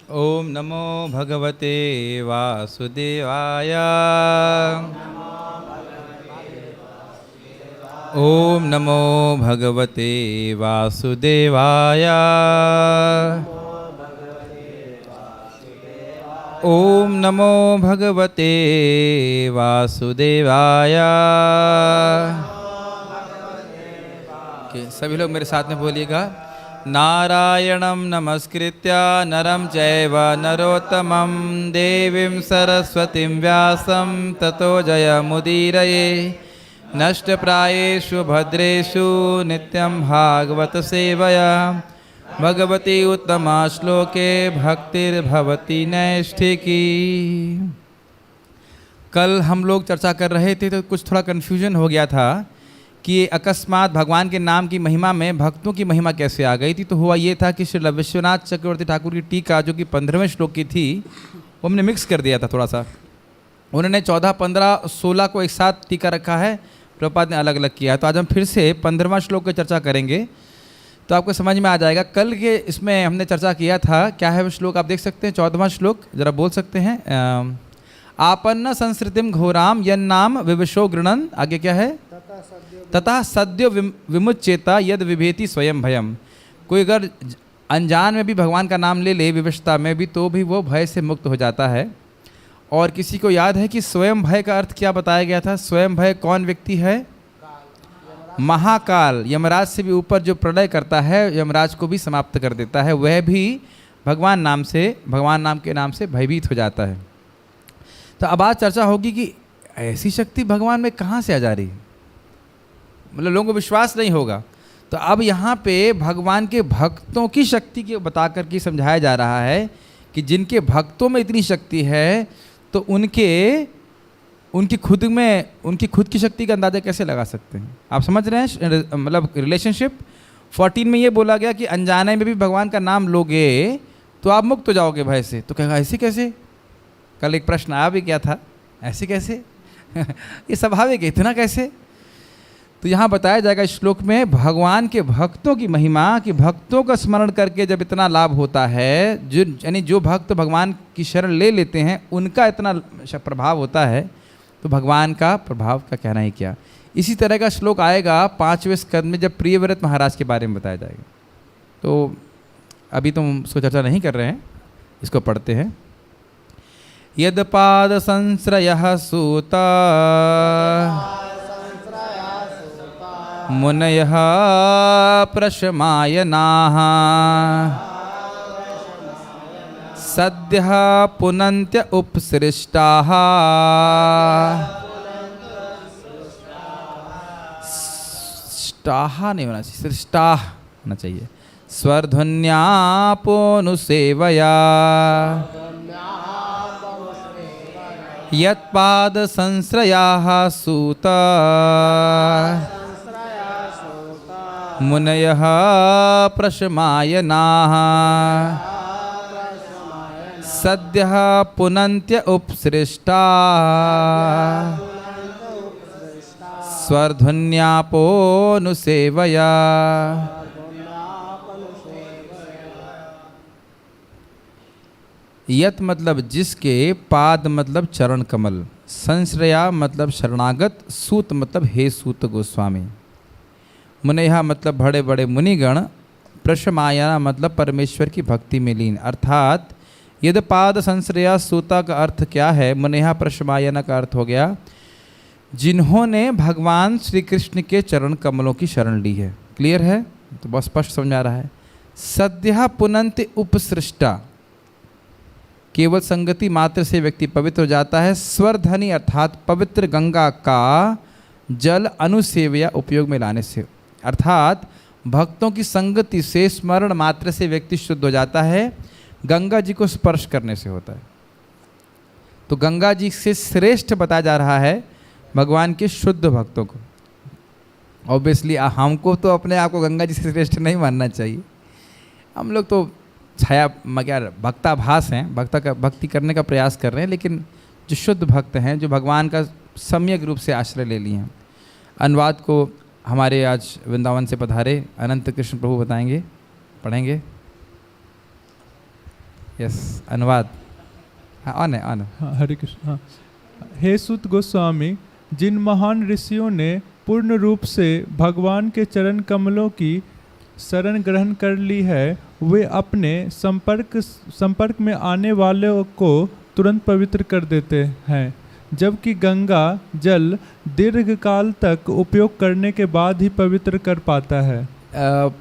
ओम नमो भगवते वासुदेवाय। ओम नमो भगवते वासुदेवाय। ओम नमो भगवते वासुदेवाय। सभी लोग मेरे साथ में बोलिएगा। नारायणं नमस्कृत्य नरं चैव नरोत्तमं देवीं सरस्वतीं व्यासं ततो जयमुदीरये। नष्टप्रायेषु भद्रेषु नित्यं भागवत सेवया भगवती उत्तमा श्लोके भक्तिर्भवती नैष्ठिकी। कल हम लोग चर्चा कर रहे थे तो कुछ थोड़ा कन्फ्यूजन हो गया था कि अकस्मात भगवान के नाम की महिमा में भक्तों की महिमा कैसे आ गई थी। तो हुआ ये था कि श्री विश्वनाथ चक्रवर्ती ठाकुर की टीका जो कि 15वें श्लोक की थी वो हमने मिक्स कर दिया था थोड़ा सा। उन्होंने 14, 15, 16 को एक साथ टीका रखा है, प्रभुपाद ने अलग अलग किया है। तो आज हम फिर से 15वां श्लोक की चर्चा करेंगे तो आपको समझ में आ जाएगा। कल के इसमें हमने चर्चा किया था, क्या है वो श्लोक आप देख सकते हैं। 14वां श्लोक जरा बोल सकते हैं। आपन्न संस्कृतिम घोराम यन्नाम विवशो गृणन। आगे क्या है। तथा सद्यो विमुच्येता यद विभेति स्वयं भयम। कोई अगर अनजान में भी भगवान का नाम ले ले, विवशता में भी, तो भी वो भय से मुक्त हो जाता है। और किसी को याद है कि स्वयं भय का अर्थ क्या बताया गया था। स्वयं भय कौन व्यक्ति है। महाकाल, यमराज से भी ऊपर जो प्रलय करता है, यमराज को भी समाप्त कर देता है, वह भी भगवान नाम के नाम से भयभीत हो जाता है। तो अब आज चर्चा होगी कि ऐसी शक्ति भगवान में कहाँ से आ जा रही है, मतलब लोगों को विश्वास नहीं होगा। तो अब यहाँ पे भगवान के भक्तों की शक्ति को बता करके समझाया जा रहा है कि जिनके भक्तों में इतनी शक्ति है तो उनकी खुद की शक्ति का अंदाज़ा कैसे लगा सकते हैं। आप समझ रहे हैं मतलब रिलेशनशिप। 14 में ये बोला गया कि अनजाने में भी भगवान का नाम लोगे तो आप मुक्त हो जाओगे भय से। तो कहेगा ऐसे कैसे। कल एक प्रश्न आ भी गया था, ऐसे कैसे ये स्वाभाविक है, इतना कैसे। तो यहाँ बताया जाएगा इस श्लोक में भगवान के भक्तों की महिमा, कि भक्तों का स्मरण करके जब इतना लाभ होता है, जो भक्त भगवान की शरण ले लेते हैं उनका इतना प्रभाव होता है, तो भगवान का प्रभाव का कहना ही क्या। इसी तरह का श्लोक आएगा 5वें स्कंद में जब प्रियव्रत महाराज के बारे में बताया जाएगा। तो अभी तुम उसको चर्चा नहीं कर रहे हैं, इसको पढ़ते हैं। यदपाद संश्रयः सूता मुनयः प्रशमायनाः सद्यः पुनन्त्य उपसृष्टाः स्टाः नहीं होना चाहिए, सृष्टाः होना चाहिए। स्वरध्वन्यापोनुसेवया यत्पाद संश्रयाः सूता मुनयः प्रशमायनाः सद्यः पुनन्त्य उपसृष्टाः स्वरध्वन्यापोनुसेवया। यत मतलब जिसके, पाद मतलब चरण कमल, संश्रया मतलब शरणागत, सूत मतलब हे सूत गोस्वामी, मुनयः मतलब बड़े बड़े मुनिगण, प्रशमायना मतलब परमेश्वर की भक्ति में लीन। अर्थात यद पाद संश्रया सूता का अर्थ क्या है, मुनयः प्रशमायना का अर्थ हो गया जिन्होंने भगवान श्री कृष्ण के चरण कमलों की शरण ली है। क्लियर है, तो बहुत स्पष्ट समझ आ रहा है। सद्यः पुनन्ति उपसृष्टा, केवल संगति मात्र से व्यक्ति पवित्र हो जाता है। स्वरधनी अर्थात पवित्र गंगा का जल अनुसेवया उपयोग में लाने से, अर्थात भक्तों की संगति से, स्मरण मात्र से व्यक्ति शुद्ध हो जाता है। गंगा जी को स्पर्श करने से होता है। तो गंगा जी से श्रेष्ठ बताया जा रहा है भगवान के शुद्ध भक्तों को। ऑब्वियसली हमको तो अपने आप को गंगा जी से श्रेष्ठ नहीं मानना चाहिए। हम लोग तो छाया क्या भक्ताभास हैं, भक्ति करने का प्रयास कर रहे हैं, लेकिन जो शुद्ध भक्त हैं, जो भगवान का सम्यक रूप से आश्रय ले लिए हैं। अनुवाद को हमारे आज वृंदावन से पधारे अनंत कृष्ण प्रभु बताएंगे, पढ़ेंगे। यस, अनुवाद। हाँ, ऑन है, ऑन है। हाँ, हरे कृष्ण। हाँ, हे सुत गोस्वामी, जिन महान ऋषियों ने पूर्ण रूप से भगवान के चरण कमलों की शरण ग्रहण कर ली है, वे अपने संपर्क में आने वालों को तुरंत पवित्र कर देते हैं, जबकि गंगा जल दीर्घ काल तक उपयोग करने के बाद ही पवित्र कर पाता है।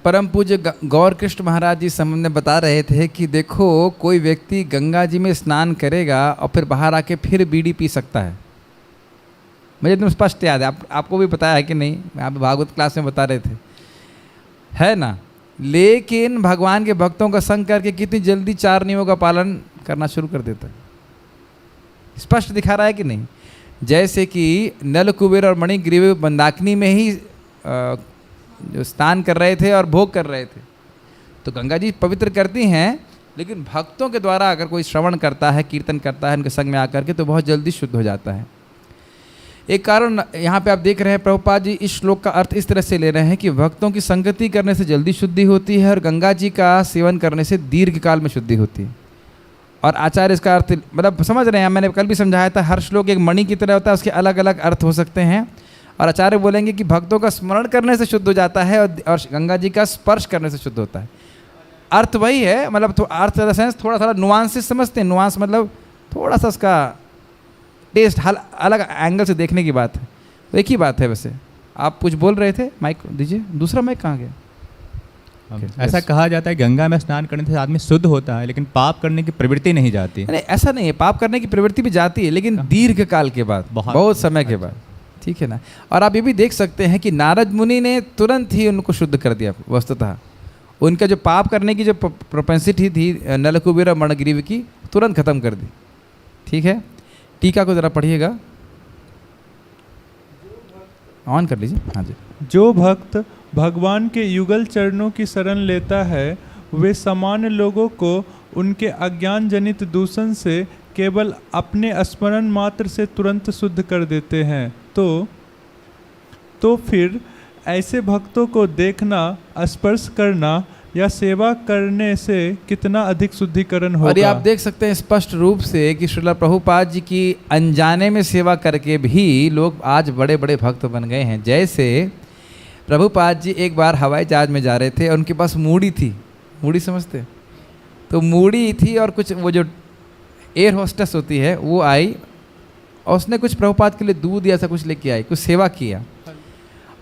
परम पूज्य गौर कृष्ण महाराज जी संबंध में बता रहे थे कि देखो, कोई व्यक्ति गंगा जी में स्नान करेगा और फिर बाहर आके फिर बीड़ी पी सकता है। मुझे एकदम स्पष्ट याद है, आपको भी बताया है कि नहीं, आप भागवत क्लास में बता रहे थे, है ना। लेकिन भगवान के भक्तों का संग करके कितनी जल्दी 4 नियमों का पालन करना शुरू कर देता है। स्पष्ट दिखा रहा है कि नहीं। जैसे कि नल कुबेर और मणिग्रीव मंदाकिनी में ही जो स्नान कर रहे थे और भोग कर रहे थे, तो गंगा जी पवित्र करती हैं, लेकिन भक्तों के द्वारा अगर कोई श्रवण करता है, कीर्तन करता है उनके संग में आकर के, तो बहुत जल्दी शुद्ध हो जाता है। एक कारण यहाँ पे आप देख रहे हैं, प्रभुपाद जी इस श्लोक का अर्थ इस तरह से ले रहे हैं कि भक्तों की संगति करने से जल्दी शुद्धि होती है और गंगा जी का सेवन करने से दीर्घ काल में शुद्धि होती है। और आचार्य इसका अर्थ मतलब समझ रहे हैं, मैंने कल भी समझाया था, हर श्लोक एक मणि की तरह होता है, उसके अलग अलग अर्थ हो सकते हैं। और आचार्य बोलेंगे कि भक्तों का स्मरण करने से शुद्ध हो जाता है और गंगा जी का स्पर्श करने से शुद्ध होता है। अर्थ वही है, मतलब अर्थ इन द सेंस थोड़ा थोड़ा नुआंसेस समझते हैं। नुआंस मतलब थोड़ा सा उसका टेस्ट अलग एंगल से देखने की बात है, तो एक ही बात है। वैसे आप कुछ बोल रहे थे, माइक दीजिए, दूसरा माइक कहाँ गया? ऐसा कहा जाता है गंगा में स्नान करने से आदमी शुद्ध होता है, लेकिन पाप करने की प्रवृत्ति नहीं जाती। नहीं, ऐसा नहीं है, पाप करने की प्रवृत्ति भी जाती है, लेकिन दीर्घ काल के बाद, बहुत समय के बाद, ठीक है ना। और आप ये भी देख सकते हैं कि नारद मुनि ने तुरंत ही उनको शुद्ध कर दिया। वस्तुतः उनका जो पाप करने की जो प्रोपेंसिटी थी नलकुबेर और मणिग्रीव की, तुरंत खत्म कर दी। ठीक है, टीका को जरा पढ़िएगा, ऑन कर लीजिए। हाँ जी। जो भक्त भगवान के युगल चरणों की शरण लेता है, वे सामान्य लोगों को उनके अज्ञान जनित दूषण से केवल अपने स्मरण मात्र से तुरंत शुद्ध कर देते हैं। तो फिर ऐसे भक्तों को देखना, स्पर्श करना या सेवा करने से कितना अधिक शुद्धिकरण होगा। और ये आप देख सकते हैं स्पष्ट रूप से कि श्रील प्रभुपाद जी की अनजाने में सेवा करके भी लोग आज बड़े बड़े भक्त बन गए हैं। जैसे प्रभुपाद जी एक बार हवाई जहाज में जा रहे थे और उनके पास मूढ़ी थी। मूढ़ी समझते? तो मूढ़ी थी और कुछ वो जो एयर होस्टेस होती है वो आई और उसने कुछ प्रभुपाद के लिए दूध या ऐसा कुछ लेके आई, कुछ सेवा किया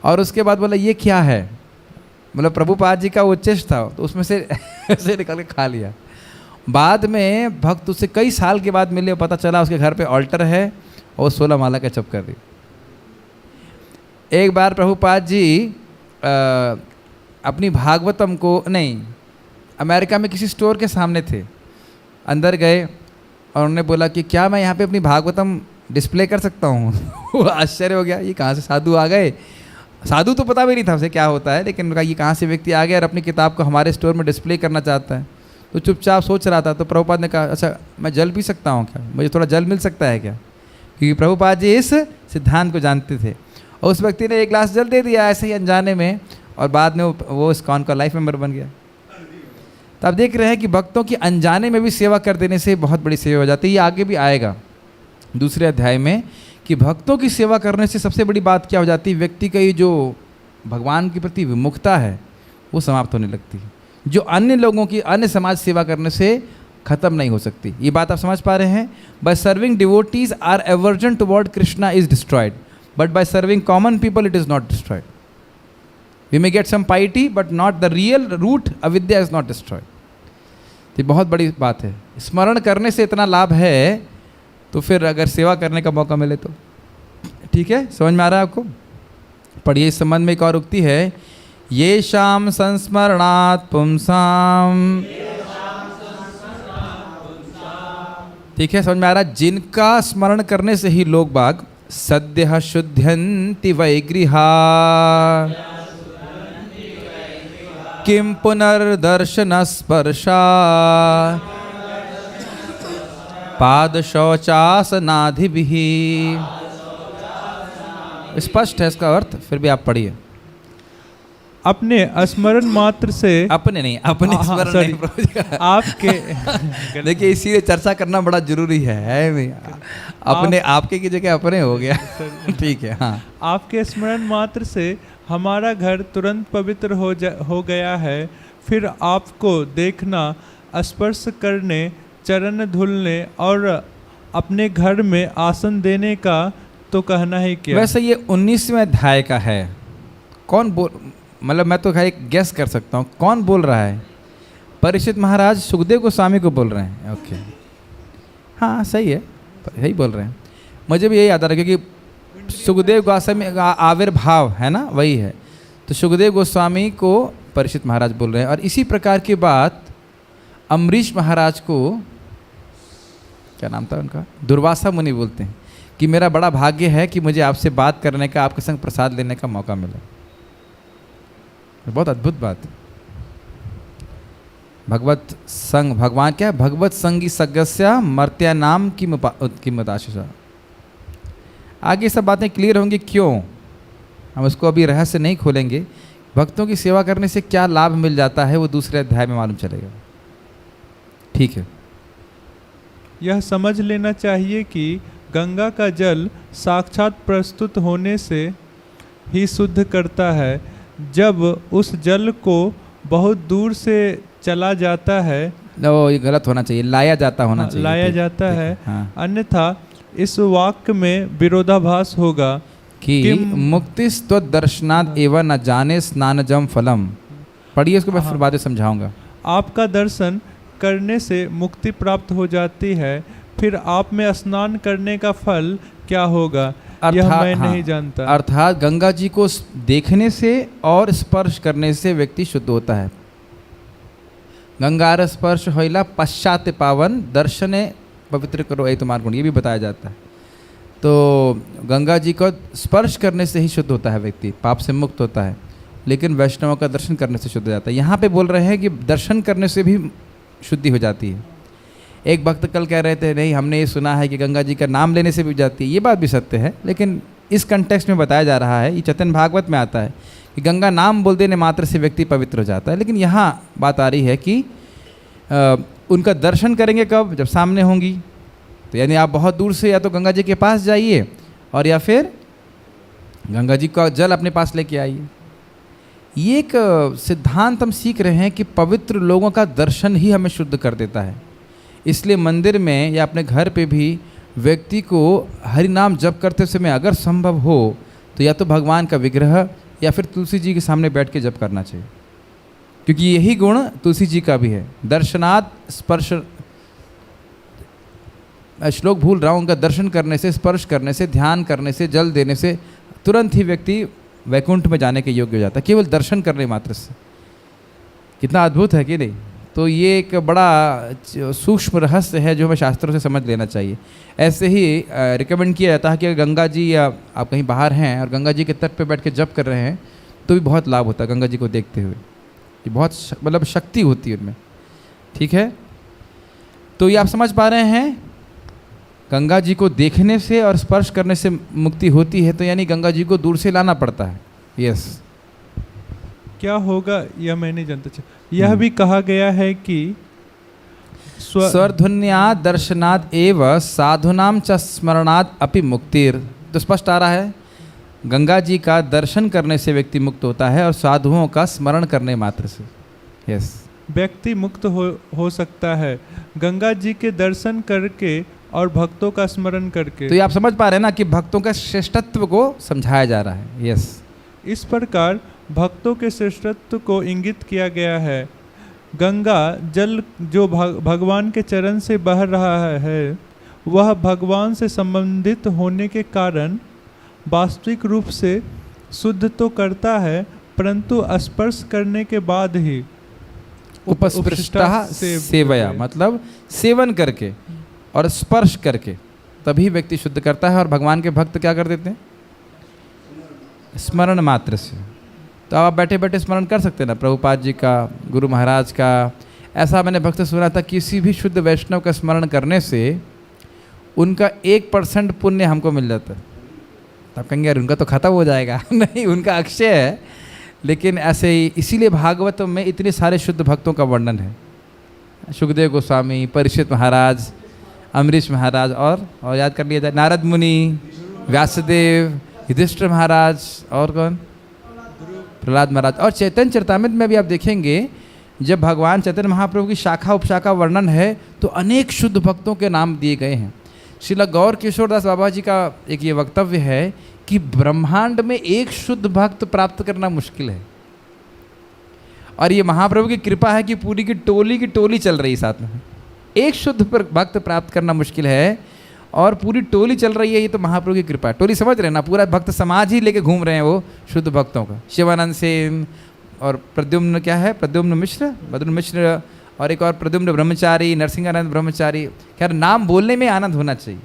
और उसके बाद बोला ये क्या है, मतलब प्रभुपाद जी का वो चेस्ट था तो उसमें से ऐसे निकाल के खा लिया। बाद में भक्त उससे कई साल के बाद मिले, पता चला उसके घर पे ऑल्टर है और 16 माला का जप कर दी। एक बार प्रभुपाद जी अपनी भागवतम को, नहीं, अमेरिका में किसी स्टोर के सामने थे, अंदर गए और उन्होंने बोला कि क्या मैं यहाँ पे अपनी भागवतम डिस्प्ले कर सकता हूँ। वो आश्चर्य हो गया, ये कहाँ से साधु आ गए। साधु तो पता भी नहीं था उसे क्या होता है, लेकिन उनका ये कहाँ से व्यक्ति आ गया और अपनी किताब को हमारे स्टोर में डिस्प्ले करना चाहता है। तो चुपचाप सोच रहा था, तो प्रभुपाद ने कहा अच्छा मैं जल पी सकता हूँ क्या, मुझे थोड़ा जल मिल सकता है क्या, क्योंकि प्रभुपाद जी इस सिद्धांत को जानते थे। और उस व्यक्ति ने 1 गिलास जल दे दिया ऐसे ही अनजाने में, और बाद में वो इस्कॉन का लाइफ मेंबर बन गया। तो आप देख रहे हैं कि भक्तों की अनजाने में भी सेवा कर देने से बहुत बड़ी सेवा हो जाती है। ये आगे भी आएगा दूसरे अध्याय में कि भक्तों की सेवा करने से सबसे बड़ी बात क्या हो जाती है, व्यक्ति का ये जो भगवान के प्रति विमुखता है वो समाप्त होने लगती है, जो अन्य लोगों की, अन्य समाज सेवा करने से खत्म नहीं हो सकती। ये बात आप समझ पा रहे हैं? By serving devotees our aversion toward Krishna is destroyed, but by serving common people it is not destroyed. We may get some piety but not the real root avidya is not destroyed. ये बहुत बड़ी बात है। स्मरण करने से इतना लाभ है, तो फिर अगर सेवा करने का मौका मिले तो ठीक है। समझ में आ रहा है आपको? पढ़िए, इस संबंध में एक और उक्ति है, ये शाम संस्मरणात् पुंसाम। ठीक है, समझ में आ रहा है? जिनका स्मरण करने से ही लोग बाग सद्यः शुद्ध्यन्ति वैगृहा किम पुनर्दर्शन स्पर्शा पाद शौचासनाधिभिः। स्पष्ट है इसका अर्थ, फिर भी आप पढ़िए। अपने स्मरण मात्र से अपने नहीं, अपने हाँ, स्मरण sorry। नहीं प्रभु जी का। आपके देखिए इसीलिए चर्चा करना बड़ा जरूरी है नहीं, अपने आपके की जगह अपने हो गया। ठीक है, हाँ। आपके स्मरण मात्र से हमारा घर तुरंत पवित्र हो गया है। फिर आपको देखना, स्पर्श करने, चरण धुलने और अपने घर में आसन देने का तो कहना ही क्या। वैसे ये 19वें अध्याय का है। कौन बोल, मतलब मैं तो एक गेस कर सकता हूँ कौन बोल रहा है। परीक्षित महाराज सुखदेव गोस्वामी को बोल रहे हैं। ओके, हाँ सही है, यही बोल रहे हैं। मुझे भी यही याद आ रहा है क्योंकि सुखदेव गोस्वामी का आविर्भाव है ना, वही है। तो सुखदेव गोस्वामी को परीक्षित महाराज बोल रहे हैं। और इसी प्रकार की बात अम्बरीश महाराज को, क्या नाम था उनका, दुर्वासा मुनि बोलते हैं कि मेरा बड़ा भाग्य है कि मुझे आपसे बात करने का, आपके संग प्रसाद लेने का मौका मिला। बहुत अद्भुत बात है। भगवत संग, भगवान क्या है, भगवत संगी सगस्या मर्त्या नाम की मताशिषा। आगे सब बातें क्लियर होंगी क्यों, हम उसको अभी रहस्य नहीं खोलेंगे। भक्तों की सेवा करने से क्या लाभ मिल जाता है वो दूसरे अध्याय में मालूम चलेगा। ठीक है, यह समझ लेना चाहिए कि गंगा का जल साक्षात प्रस्तुत होने से ही शुद्ध करता है। जब उस जल को बहुत दूर से चला जाता है, नो ये गलत होना चाहिए, लाया जाता होना चाहिए, लाया ठीक, जाता ठीक, है। हाँ। अन्यथा इस वाक्य में विरोधाभास होगा कि मुक्ति दर्शनाद एवं न जाने स्नानजम फलम। पढ़िए इसको, मैं फिर बाद में समझाऊंगा। आपका दर्शन करने से मुक्ति प्राप्त हो जाती है, फिर आप में स्नान करने का फल क्या होगा यह मैं नहीं जानता। अर्थात गंगा जी को देखने से और स्पर्श करने से व्यक्ति शुद्ध होता है। गंगार स्पर्श होइला पश्चात पावन, दर्शने पवित्र करो ऐ तुम्हार गुण, ये भी बताया जाता है। तो गंगा जी को स्पर्श करने से ही शुद्ध होता है व्यक्ति, पाप से मुक्त होता है। लेकिन वैष्णवों का दर्शन करने से शुद्ध हो जाता है। यहाँ पे बोल रहे हैं कि दर्शन करने से भी शुद्धि हो जाती है। एक भक्त कल कह रहे थे नहीं हमने ये सुना है कि गंगा जी का नाम लेने से भी जाती है। ये बात भी सत्य है, लेकिन इस कंटेक्स्ट में बताया जा रहा है, ये चैतन्य भागवत में आता है कि गंगा नाम बोल देने मात्र से व्यक्ति पवित्र हो जाता है। लेकिन यहाँ बात आ रही है कि उनका दर्शन करेंगे कब, जब सामने होंगी। तो यानी आप बहुत दूर से या तो गंगा जी के पास जाइए और या फिर गंगा जी का जल अपने पास लेके आइए। ये एक सिद्धांत हम सीख रहे हैं कि पवित्र लोगों का दर्शन ही हमें शुद्ध कर देता है। इसलिए मंदिर में या अपने घर पे भी व्यक्ति को हरि नाम जप करते समय अगर संभव हो तो या तो भगवान का विग्रह या फिर तुलसी जी के सामने बैठ के जप करना चाहिए, क्योंकि यही गुण तुलसी जी का भी है। दर्शनात् स्पर्श, श्लोक भूल रहा हूँ, उनका दर्शन करने से, स्पर्श करने से, ध्यान करने से, जल देने से तुरंत ही व्यक्ति वैकुंठ में जाने के योग्य हो जाता है, केवल दर्शन करने मात्र से। कितना अद्भुत है कि नहीं। तो ये एक बड़ा सूक्ष्म रहस्य है जो हमें शास्त्रों से समझ लेना चाहिए। ऐसे ही रिकमेंड किया जाता है कि गंगा जी या आप कहीं बाहर हैं और गंगा जी के तट पे बैठ के जप कर रहे हैं तो भी बहुत लाभ होता है गंगा जी को देखते हुए। ये बहुत मतलब शक्ति होती है उनमें। ठीक है, तो ये आप समझ पा रहे हैं, गंगा जी को देखने से और स्पर्श करने से मुक्ति होती है, तो यानी गंगा जी को दूर से लाना पड़ता है। यस, क्या होगा यह मैं नहीं जानता। यह भी कहा गया है कि स्वरध्वन्याद दर्शनाद एव साधुनाम च स्मरणाद अपि मुक्तिर। तो स्पष्ट आ रहा है, गंगा जी का दर्शन करने से व्यक्ति मुक्त होता है और साधुओं का स्मरण करने मात्र से। यस, व्यक्ति मुक्त हो सकता है गंगा जी के दर्शन करके और भक्तों का स्मरण करके। तो ये आप समझ पा रहे हैं ना कि भक्तों का श्रेष्ठत्व को समझाया जा रहा है। यस, इस प्रकार भक्तों के श्रेष्ठत्व को इंगित किया गया है। गंगा जल जो भगवान के चरण से बह रहा है वह भगवान से संबंधित होने के कारण वास्तविक रूप से शुद्ध तो करता है, परंतु स्पर्श करने के बाद ही उपस्पृष्टः सेवया, मतलब सेवन करके और स्पर्श करके तभी व्यक्ति शुद्ध करता है। और भगवान के भक्त क्या कर देते हैं, स्मरण मात्र से। तो आप बैठे बैठे स्मरण कर सकते हैं ना, प्रभुपाद जी का, गुरु महाराज का। ऐसा मैंने भक्त सुना था, किसी भी शुद्ध वैष्णव का स्मरण करने से उनका 1% पुण्य हमको मिल जाता है। तो आप कहेंगे यार उनका तो खत्म हो जाएगा नहीं, उनका अक्षय है, लेकिन ऐसे ही इसीलिए भागवत में इतने सारे शुद्ध भक्तों का वर्णन है। सुखदेव गोस्वामी, परीक्षित महाराज, अमरीश महाराज, और याद कर लिया जाए, नारद मुनि, व्यासदेव, युधिष्ठिर महाराज, और कौन, प्रहलाद महाराज। और चैतन्य चरितामृत में भी आप देखेंगे जब भगवान चैतन्य महाप्रभु की शाखा उपशाखा वर्णन है तो अनेक शुद्ध भक्तों के नाम दिए गए हैं। श्रील गौर किशोरदास बाबा जी का एक ये वक्तव्य है कि ब्रह्मांड में एक शुद्ध भक्त प्राप्त करना मुश्किल है, और ये महाप्रभु की कृपा है कि पूरी की टोली चल रही साथ में। एक शुद्ध भक्त प्राप्त करना मुश्किल है और पूरी टोली चल रही है, ये तो महाप्रभु की कृपा है। टोली समझ रहे हैं ना, पूरा भक्त समाज ही लेके घूम रहे हैं वो शुद्ध भक्तों का। शिवानंद सेन और प्रद्युम्न, क्या है, प्रद्युम्न मिश्र, और एक और प्रद्युम्न ब्रह्मचारी, नरसिंहानंद ब्रह्मचारी। खैर नाम बोलने में आनंद होना चाहिए।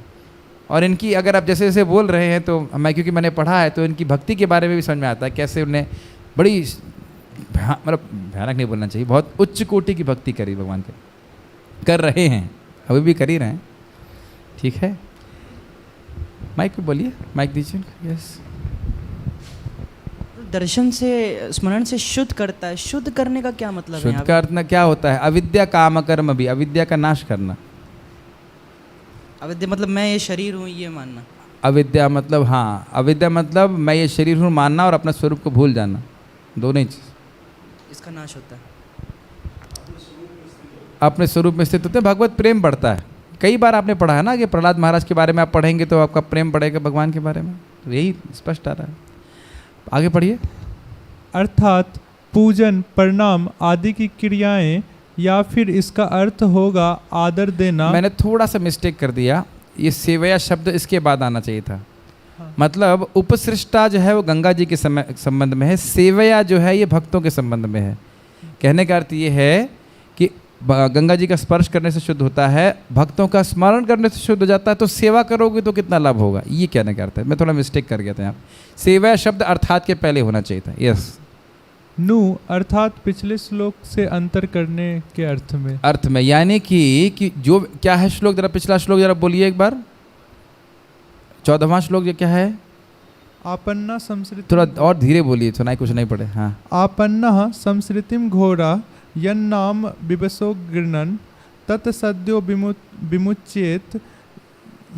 और इनकी अगर आप जैसे जैसे बोल रहे हैं तो मैं, क्योंकि मैंने पढ़ा है, तो इनकी भक्ति के बारे में भी समझ में आता है कैसे उन्हें बड़ी मतलब भयानक नहीं बोलना चाहिए, बहुत उच्च कोटि की भक्ति करी भगवान के, कर रहे हैं, अभी भी कर ही रहे हैं। ठीक है, माइक पे बोलिए, माइक दीजिए। यस, दर्शन से, स्मरण से शुद्ध करता है। शुद्ध करने का क्या मतलब है? शुद्ध का अर्थ क्या होता है? अविद्या काम कर्म भी, अविद्या का नाश करना। अविद्या मतलब मैं ये शरीर हूँ ये मानना। अविद्या मतलब, हाँ, अविद्या मतलब मैं ये शरीर हूँ मानना और अपना स्वरूप को भूल जाना, दोनों ही चीज़। इसका नाश होता है। अपने स्वरूप में स्थित होते हैं, भगवत प्रेम बढ़ता है। कई बार आपने पढ़ा है ना कि प्रहलाद महाराज के बारे में आप पढ़ेंगे तो आपका प्रेम बढ़ेगा भगवान के बारे में, तो यही स्पष्ट आ रहा है। आगे पढ़िए। अर्थात पूजन, प्रणाम आदि की क्रियाएं, या फिर इसका अर्थ होगा आदर देना। मैंने थोड़ा सा मिस्टेक कर दिया, ये सेवया शब्द इसके बाद आना चाहिए था। हाँ। मतलब उपसृष्टा जो है वो गंगा जी के संबंध में है, सेवया जो है ये भक्तों के संबंध में है। कहने का अर्थ ये है कि गंगा जी का स्पर्श करने से शुद्ध होता है, भक्तों का स्मरण करने से शुद्ध हो जाता है, तो सेवा करोगे तो कितना लाभ होगा, ये कहने का अर्थ है। मैं थोड़ा मिस्टेक कर गया था यहाँ। सेवा शब्द अर्थात के पहले होना चाहिए था। यस, नु अर्थात पिछले श्लोक से अंतर करने के अर्थ में यानी कि जो क्या है श्लोक, जरा पिछला श्लोक जरा बोलिए एक बार। 14वां श्लोक जो क्या है? आपन्ना संस्कृति, थोड़ा और धीरे बोलिए, सुनाई कुछ नहीं पड़े। हाँ, आपन्ना संस्कृतिम घोरा यन्नाम बिबसो गृणन तत् सद्यो विमुच्येत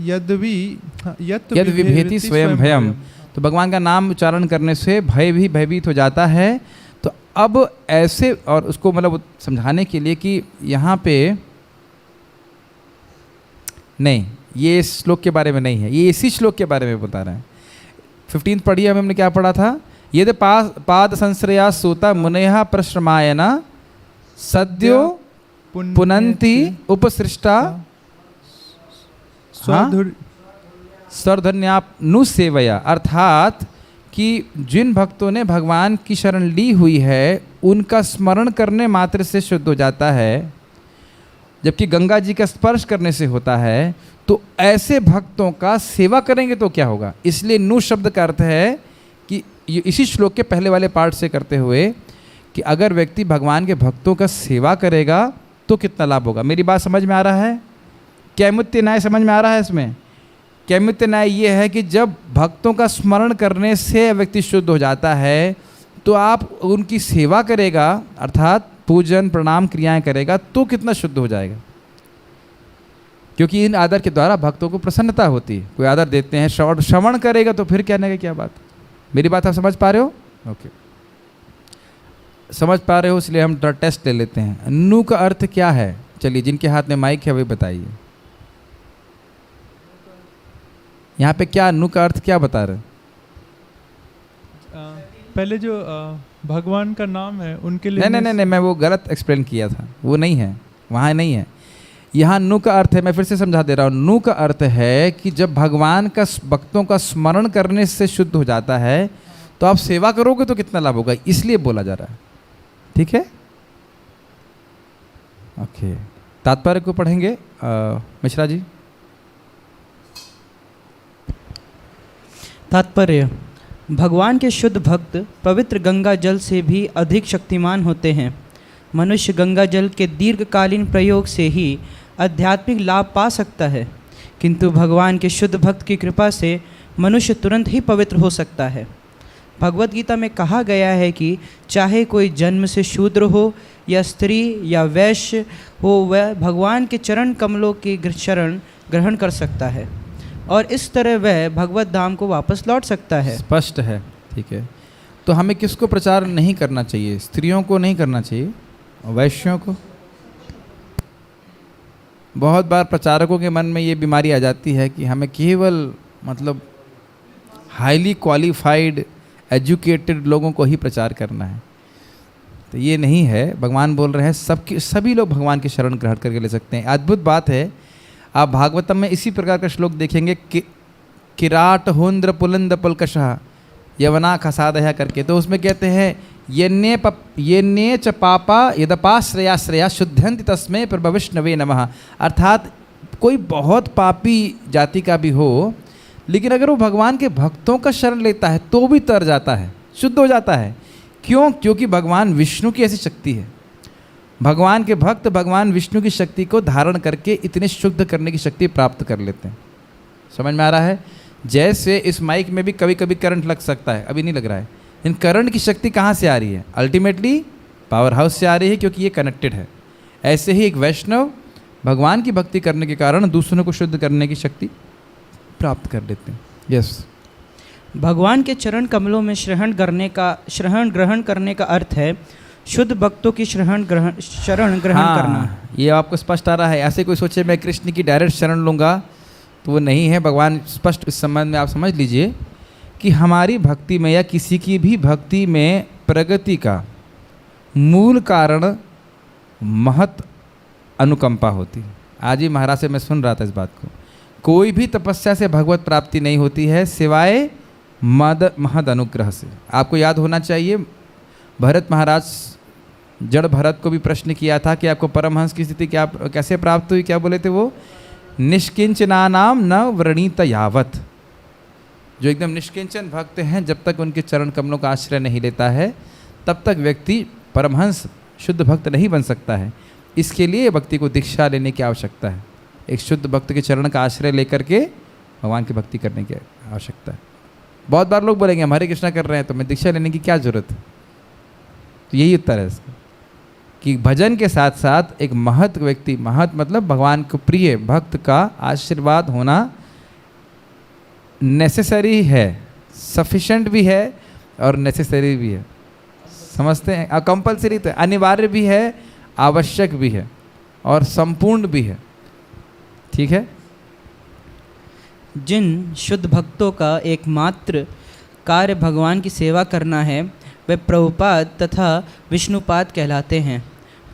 यद विभेति स्वयं भयम। तो भगवान का नाम उच्चारण करने से भय भी भयभीत हो जाता है। तो अब ऐसे, और उसको मतलब समझाने के लिए कि यहाँ पे नहीं, ये इस श्लोक के बारे में नहीं है, ये इसी श्लोक के बारे में बता रहे हैं। 15 पढ़िए, हमने क्या पढ़ा था? ये तो पाद संश्रया सोता मुनेहा प्रश्रमायना सद्यो पुनंती उपसृष्टा सर्वधन्यापनु सेवया। अर्थात कि जिन भक्तों ने भगवान की शरण ली हुई है उनका स्मरण करने मात्र से शुद्ध हो जाता है, जबकि गंगा जी का स्पर्श करने से होता है। तो ऐसे भक्तों का सेवा करेंगे तो क्या होगा? इसलिए नु शब्द का अर्थ है कि ये इसी श्लोक के पहले वाले पार्ट से करते हुए कि अगर व्यक्ति भगवान के भक्तों का सेवा करेगा तो कितना लाभ होगा। मेरी बात समझ में आ रहा है? कैमुत्य न्याय समझ में आ रहा है? इसमें कैमुत्य न्याय ये है कि जब भक्तों का स्मरण करने से व्यक्ति शुद्ध हो जाता है तो आप उनकी सेवा करेगा, अर्थात पूजन प्रणाम क्रियाएं करेगा तो कितना शुद्ध हो जाएगा। क्योंकि इन आदर के द्वारा भक्तों को प्रसन्नता होती है। कोई आदर देते हैं, श्रवण करेगा तो फिर कहने का क्या बात। मेरी बात आप समझ पा रहे हो? ओके, समझ पा रहे हो, इसलिए हम टेस्ट ले लेते हैं। नु का अर्थ क्या है? चलिए, जिनके हाथ में माइक है वही बताइए। यहाँ पे क्या नु का अर्थ क्या बता रहे? पहले जो भगवान का नाम है उनके लिए नहीं, मैं वो गलत एक्सप्लेन किया था, वो नहीं है, वहाँ नहीं है। यहाँ नु का अर्थ है, मैं फिर से समझा दे रहा हूँ। नु का अर्थ है कि जब भगवान का भक्तों का स्मरण करने से शुद्ध हो जाता है तो आप सेवा करोगे तो कितना लाभ होगा, इसलिए बोला जा रहा है। ठीक है, ओके। तात्पर्य को पढ़ेंगे मिश्रा जी। तात्पर्य: भगवान के शुद्ध भक्त पवित्र गंगा जल से भी अधिक शक्तिमान होते हैं। मनुष्य गंगा जल के दीर्घकालीन प्रयोग से ही आध्यात्मिक लाभ पा सकता है, किंतु भगवान के शुद्ध भक्त की कृपा से मनुष्य तुरंत ही पवित्र हो सकता है। भगवत गीता में कहा गया है कि चाहे कोई जन्म से शूद्र हो या स्त्री या वैश्य हो, वह भगवान के चरण कमलों की शरण ग्रहण कर सकता है और इस तरह वह भगवत धाम को वापस लौट सकता है। स्पष्ट है, ठीक है। तो हमें किसको प्रचार नहीं करना चाहिए? स्त्रियों को नहीं करना चाहिए, वैश्यों को। बहुत बार प्रचारकों के मन में ये बीमारी आ जाती है कि हमें केवल मतलब हाईली क्वालिफाइड एजुकेटेड लोगों को ही प्रचार करना है। तो ये नहीं है। भगवान बोल रहे हैं सभी लोग भगवान की शरण ग्रहण करके ले सकते हैं। अद्भुत बात है, आप भागवतम में इसी प्रकार का श्लोक देखेंगे किराट होन्द्र पुलंद पुलकशः यवना खसादया करके। तो उसमें कहते हैं ये च पापा यदपाश्रयाश्रया शुद्धंति तस्मै प्रभविष्णवे नमः। अर्थात कोई बहुत पापी जाति का भी हो, लेकिन अगर वो भगवान के भक्तों का शरण लेता है तो भी तर जाता है, शुद्ध हो जाता है। क्यों? क्योंकि भगवान विष्णु की ऐसी शक्ति है। भगवान के भक्त भगवान विष्णु की शक्ति को धारण करके इतने शुद्ध करने की शक्ति प्राप्त कर लेते हैं। समझ में आ रहा है? जैसे इस माइक में भी कभी कभी करंट लग सकता है, अभी नहीं लग रहा है। इन करंट की शक्ति कहाँ से आ रही है? अल्टीमेटली पावर हाउस से आ रही है, क्योंकि ये कनेक्टेड है। ऐसे ही एक वैष्णव भगवान की भक्ति करने के कारण दूसरों को शुद्ध करने की शक्ति प्राप्त कर लेते हैं। यस। भगवान के चरण कमलों में शरण ग्रहण करने का अर्थ है शुद्ध भक्तों की शरण ग्रहण करना। ये आपको स्पष्ट आ रहा है? ऐसे कोई सोचे मैं कृष्ण की डायरेक्ट शरण लूँगा, तो वो नहीं है। भगवान स्पष्ट इस संबंध में आप समझ लीजिए कि हमारी भक्ति में या किसी की भी भक्ति में प्रगति का मूल कारण महत अनुकंपा होती है। आज ही महाराज से मैं सुन रहा था इस बात को। कोई भी तपस्या से भगवत प्राप्ति नहीं होती है सिवाय महद अनुग्रह से। आपको याद होना चाहिए, भरत महाराज जड़ भरत को भी प्रश्न किया था कि आपको परमहंस की स्थिति क्या कैसे प्राप्त हुई? क्या बोले थे वो? निष्किंचनानाम न व्रणीत यावत। जो एकदम निष्किंचन भक्त हैं, जब तक उनके चरण कमलों का आश्रय नहीं लेता है तब तक व्यक्ति परमहंस शुद्ध भक्त नहीं बन सकता है। इसके लिए भक्ति को दीक्षा लेने की आवश्यकता है। एक शुद्ध भक्त के चरण का आश्रय लेकर के भगवान की भक्ति करने की आवश्यकता है। बहुत बार लोग बोलेंगे हम हरे कृष्णा कर रहे हैं तो मैं दीक्षा लेने की क्या जरूरत है? तो यही उत्तर है इसका कि भजन के साथ साथ एक महत व्यक्ति, महत मतलब भगवान को प्रिय भक्त का आशीर्वाद होना नेसेसरी है, सफिशेंट भी है और नेसेसरी भी है। समझते हैं? कंपलसरी तो अनिवार्य भी है, आवश्यक भी है और संपूर्ण भी है। ठीक है। जिन शुद्ध भक्तों का एकमात्र कार्य भगवान की सेवा करना है वे प्रभुपाद तथा विष्णुपाद कहलाते हैं,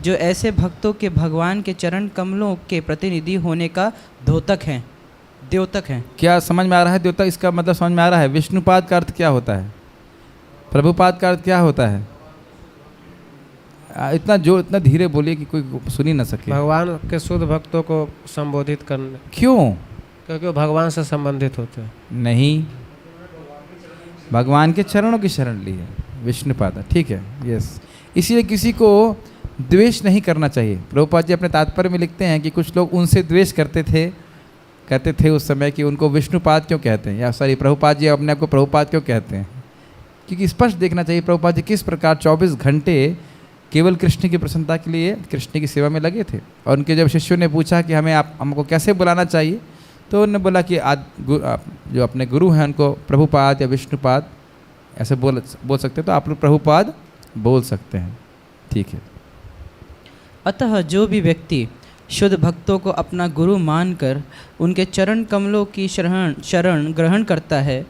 जो ऐसे भक्तों के भगवान के चरण कमलों के प्रतिनिधि होने का द्योतक हैं। क्या समझ में आ रहा है? द्योतक इसका मतलब समझ में आ रहा है? विष्णुपाद का अर्थ क्या होता है? प्रभुपाद का अर्थ क्या होता है? इतना धीरे बोलिए कि कोई सुन ही ना सके। भगवान के शुद्ध भक्तों को संबोधित करने। क्यों? क्योंकि वो भगवान से संबंधित होते हैं। नहीं, भगवान के चरणों की शरण ली है विष्णुपाद। ठीक है, यस। इसलिए किसी को द्वेष नहीं करना चाहिए। प्रभुपाद जी अपने तात्पर्य में लिखते हैं कि कुछ लोग उनसे द्वेष कहते थे उस समय कि उनको विष्णुपाद क्यों कहते हैं, या सॉरी प्रभुपाद जी अपने आप को प्रभुपाद क्यों कहते हैं। क्योंकि स्पष्ट देखना चाहिए प्रभुपाद जी किस प्रकार 24 घंटे केवल कृष्ण की प्रसन्नता के लिए कृष्ण की सेवा में लगे थे। और उनके जब शिष्यों ने पूछा कि हमको कैसे बुलाना चाहिए, तो उन्होंने बोला कि जो अपने गुरु हैं उनको प्रभुपाद या विष्णुपाद ऐसे बोल सकते हैं, तो आप लोग प्रभुपाद बोल सकते हैं। ठीक है। अतः जो भी व्यक्ति शुद्ध भक्तों को अपना गुरु मानकर उनके चरण कमलों की शरण ग्रहण करता है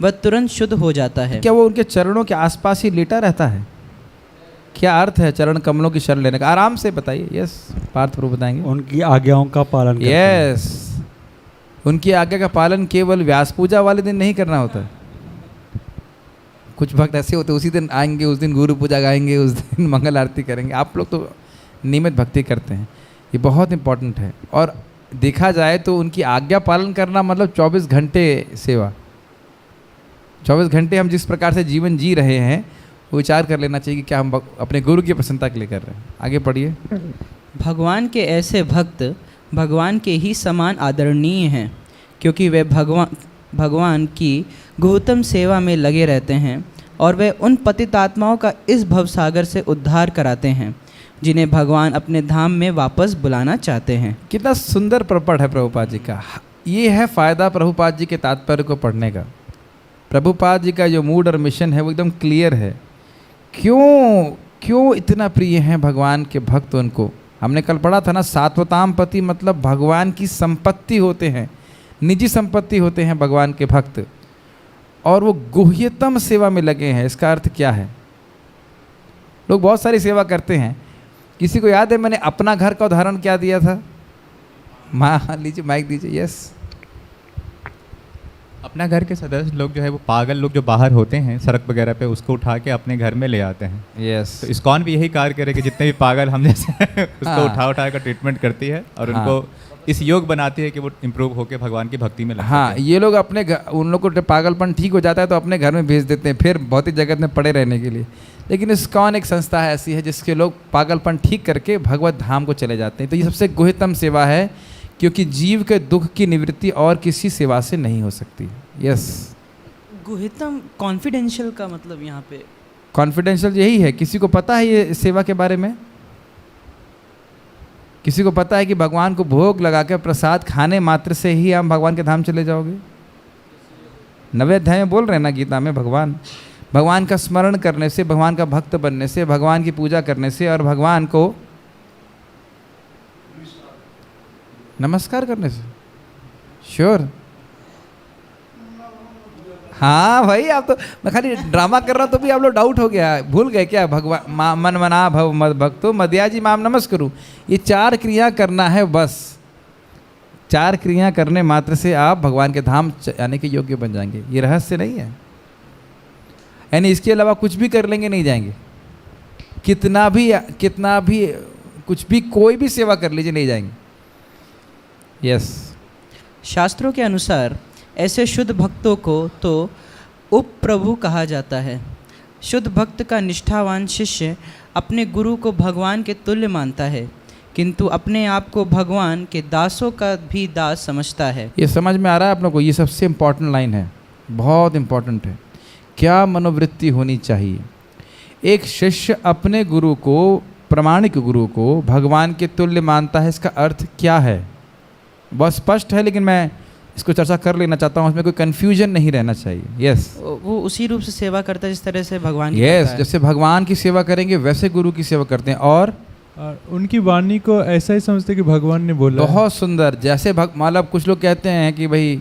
वह तुरंत शुद्ध हो जाता है। क्या वो उनके चरणों के आसपास ही लेटा रहता है? क्या अर्थ है चरण कमलों की शरण लेने का? आराम से बताइए। यस, पार्थ प्रभु बताएंगे। उनकी आज्ञाओं का पालन करते हैं। यस, उनकी आज्ञा का पालन केवल व्यास पूजा वाले दिन नहीं करना होता है। कुछ भक्त ऐसे होते उसी दिन आएंगे, उस दिन गुरु पूजा गाएंगे, उस दिन मंगल आरती करेंगे। आप लोग तो नियमित भक्ति करते हैं, ये बहुत इंपॉर्टेंट है। और देखा जाए तो उनकी आज्ञा पालन करना मतलब 24 घंटे सेवा। 24 घंटे हम जिस प्रकार से जीवन जी रहे हैं वो विचार कर लेना चाहिए कि क्या हम अपने गुरु की प्रसन्नता के लिए कर रहे हैं। आगे पढ़िए। भगवान के ऐसे भक्त भगवान के ही समान आदरणीय हैं, क्योंकि वे भगवान की गुहतम सेवा में लगे रहते हैं। और वे उन पतित आत्माओं का इस भवसागर से उद्धार कराते हैं जिन्हें भगवान अपने धाम में वापस बुलाना चाहते हैं। कितना सुंदर प्रपट है प्रभुपाद जी का। ये है फ़ायदा प्रभुपाद जी के तात्पर्य को पढ़ने का। प्रभुपाद जी का जो मूड और मिशन है वो एकदम क्लियर है। क्यों इतना प्रिय हैं भगवान के भक्त उनको। हमने कल पढ़ा था ना, सात्वताम पति मतलब भगवान की संपत्ति होते हैं, निजी संपत्ति होते हैं भगवान के भक्त, और वो गुह्यतम सेवा में लगे हैं। इसका अर्थ क्या है? लोग बहुत सारी सेवा करते हैं। किसी को याद है मैंने अपना घर का उदाहरण क्या दिया था? लीजिए माइक दीजिए। यस, अपना घर के सदस्य लोग जो है वो पागल लोग जो बाहर होते हैं सड़क वगैरह पे, उसको उठा के अपने घर में ले आते हैं। यस, तो इस्कॉन भी यही कार्य करे कि जितने भी पागल हम जैसे हैं, उसको उठा कर ट्रीटमेंट करती है और उनको इस योग बनाती है कि वो इम्प्रूव होकर भगवान की भक्ति में लग सकें। ये लोग अपने उन लोग को पागलपन ठीक हो जाता है तो अपने घर में भेज देते हैं फिर भौतिक जगत में पड़े रहने के लिए। लेकिन इस्कॉन एक संस्था है ऐसी है जिसके लोग पागलपन ठीक करके भगवत धाम को चले जाते हैं। तो ये सबसे गुह्यतम सेवा है, क्योंकि जीव के दुख की निवृत्ति और किसी सेवा से नहीं हो सकती। यस, गुह्यतम कॉन्फिडेंशियल का मतलब यहाँ पे कॉन्फिडेंशियल यही है। किसी को पता है ये सेवा के बारे में? किसी को पता है कि भगवान को भोग लगाकर प्रसाद खाने मात्र से ही आप भगवान के धाम चले जाओगे? 9वें अध्याय में बोल रहे हैं ना गीता में, भगवान का स्मरण करने से, भगवान का भक्त बनने से, भगवान की पूजा करने से और भगवान को नमस्कार करने से। श्योर? हाँ भाई, आप तो, मैं खाली ड्रामा कर रहा हूँ तो भी आप लोग डाउट हो गया, भूल गए क्या? भगवान मन मना भव मद भक्तो मध्याजी माम नमस्करू, ये 4 क्रिया करना है बस। 4 क्रिया करने मात्र से आप भगवान के धाम आने के योग्य बन जाएंगे। ये रहस्य नहीं है, यानी इसके अलावा कुछ भी कर लेंगे नहीं जाएंगे। कितना भी कुछ भी कोई भी सेवा कर लीजिए नहीं जाएंगे। यस, शास्त्रों के अनुसार ऐसे शुद्ध भक्तों को तो उपप्रभु कहा जाता है। शुद्ध भक्त का निष्ठावान शिष्य अपने गुरु को भगवान के तुल्य मानता है, किंतु अपने आप को भगवान के दासों का भी दास समझता है। ये समझ में आ रहा है आप लोगों को? ये सबसे इम्पोर्टेंट लाइन है, बहुत इम्पोर्टेंट है। क्या मनोवृत्ति होनी चाहिए? एक शिष्य अपने गुरु को, प्रामाणिक गुरु को भगवान के तुल्य मानता है। इसका अर्थ क्या है? बहुत स्पष्ट है, लेकिन मैं इसको चर्चा कर लेना चाहता हूँ, उसमें कोई कन्फ्यूजन नहीं रहना चाहिए। यस, वो उसी रूप से सेवा करता है जिस तरह से भगवान की यस, करता है। जैसे भगवान की सेवा करेंगे वैसे गुरु की सेवा करते हैं। और उनकी वाणी को ऐसा ही समझते कि भगवान ने बोला है। बहुत सुंदर। जैसे मतलब कुछ लोग कहते हैं कि भाई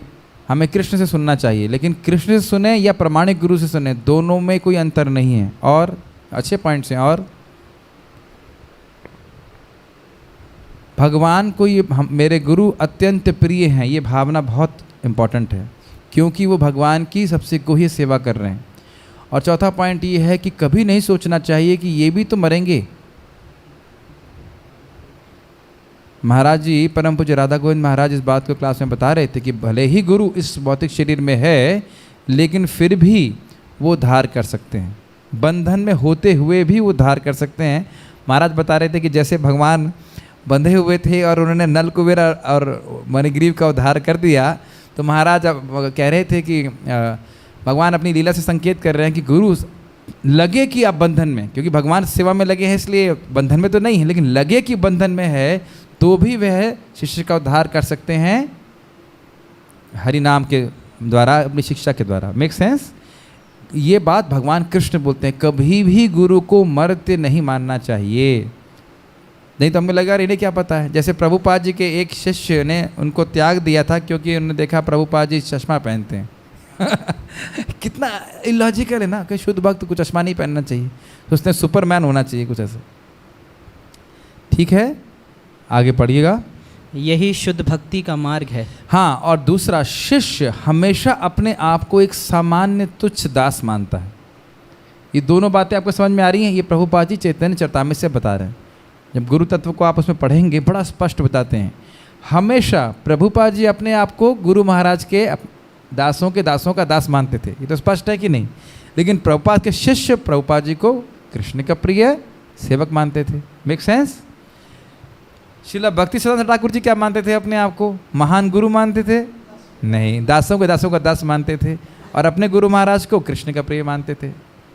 हमें कृष्ण से सुनना चाहिए, लेकिन कृष्ण से सुने या प्रामाणिक गुरु से सुने, दोनों में कोई अंतर नहीं है। और अच्छे पॉइंट्स हैं। और भगवान को ये मेरे गुरु अत्यंत प्रिय हैं, ये भावना बहुत इम्पॉर्टेंट है, क्योंकि वो भगवान की सबसे गुह्य सेवा कर रहे हैं। और चौथा पॉइंट ये है कि कभी नहीं सोचना चाहिए कि ये भी तो मरेंगे। महाराज जी, परम पूज्य राधा गोविंद महाराज इस बात को क्लास में बता रहे थे कि भले ही गुरु इस भौतिक शरीर में है, लेकिन फिर भी वो धार कर सकते हैं, बंधन में होते हुए भी वो धार कर सकते हैं। महाराज बता रहे थे कि जैसे भगवान बंधे हुए थे और उन्होंने नल कुबेर और मणिग्रीव का उद्धार कर दिया, तो महाराज अब कह रहे थे कि भगवान अपनी लीला से संकेत कर रहे हैं कि गुरु लगे कि आप बंधन में, क्योंकि भगवान सेवा में लगे हैं इसलिए बंधन में तो नहीं है, लेकिन लगे कि बंधन में है तो भी वह शिष्य का उद्धार कर सकते हैं हरि नाम के द्वारा, अपनी शिक्षा के द्वारा। Make sense? ये बात भगवान कृष्ण बोलते हैं, कभी भी गुरु को मरते नहीं मानना चाहिए। नहीं तो हमें लगा इन्हें क्या पता है। जैसे प्रभुपाद जी के एक शिष्य ने उनको त्याग दिया था क्योंकि उन्होंने देखा प्रभुपाद जी चश्मा पहनते हैं। कितना इलॉजिकल है ना कि शुद्ध भक्त को चश्मा नहीं पहनना चाहिए, तो उसने सुपरमैन होना चाहिए कुछ ऐसा। ठीक है, आगे पढ़िएगा। यही शुद्ध भक्ति का मार्ग है। हाँ, और दूसरा, शिष्य हमेशा अपने आप को एक सामान्य तुच्छ दास मानता है। ये दोनों बातें आपको समझ में आ रही हैं? ये प्रभुपाद जी चैतन्य चरितामृत से बता रहे हैं। जब गुरु तत्व को आप उसमें पढ़ेंगे बड़ा स्पष्ट बताते हैं। हमेशा प्रभुपाद जी अपने आप को गुरु महाराज के दासों का दास मानते थे, ये तो स्पष्ट है कि नहीं? लेकिन प्रभुपाद के शिष्य प्रभुपाद जी को कृष्ण का प्रिय सेवक मानते थे। Make sense? श्रील भक्ति सिद्धांत ठाकुर जी क्या मानते थे? अपने आप को महान गुरु मानते थे? नहीं, दासों का दास मानते थे, और अपने गुरु महाराज को कृष्ण का प्रिय मानते थे।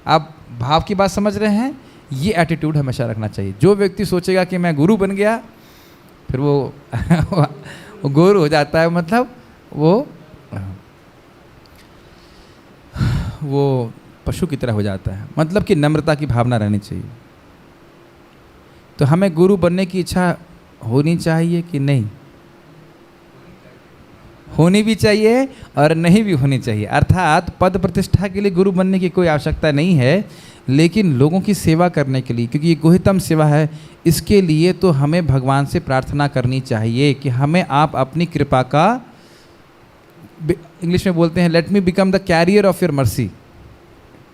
आप भाव की बात समझ रहे हैं? ये एटीट्यूड हमेशा रखना चाहिए। जो व्यक्ति सोचेगा कि मैं गुरु बन गया, फिर वो गुरु हो जाता है, मतलब वो पशु की तरह हो जाता है। मतलब कि नम्रता की भावना रहनी चाहिए। तो हमें गुरु बनने की इच्छा होनी चाहिए कि नहीं? होनी भी चाहिए और नहीं भी होनी चाहिए। अर्थात पद प्रतिष्ठा के लिए गुरु बनने की कोई आवश्यकता नहीं है, लेकिन लोगों की सेवा करने के लिए, क्योंकि ये गुह्यतम सेवा है, इसके लिए तो हमें भगवान से प्रार्थना करनी चाहिए कि हमें आप अपनी कृपा का, इंग्लिश में बोलते हैं let me become the carrier of your mercy.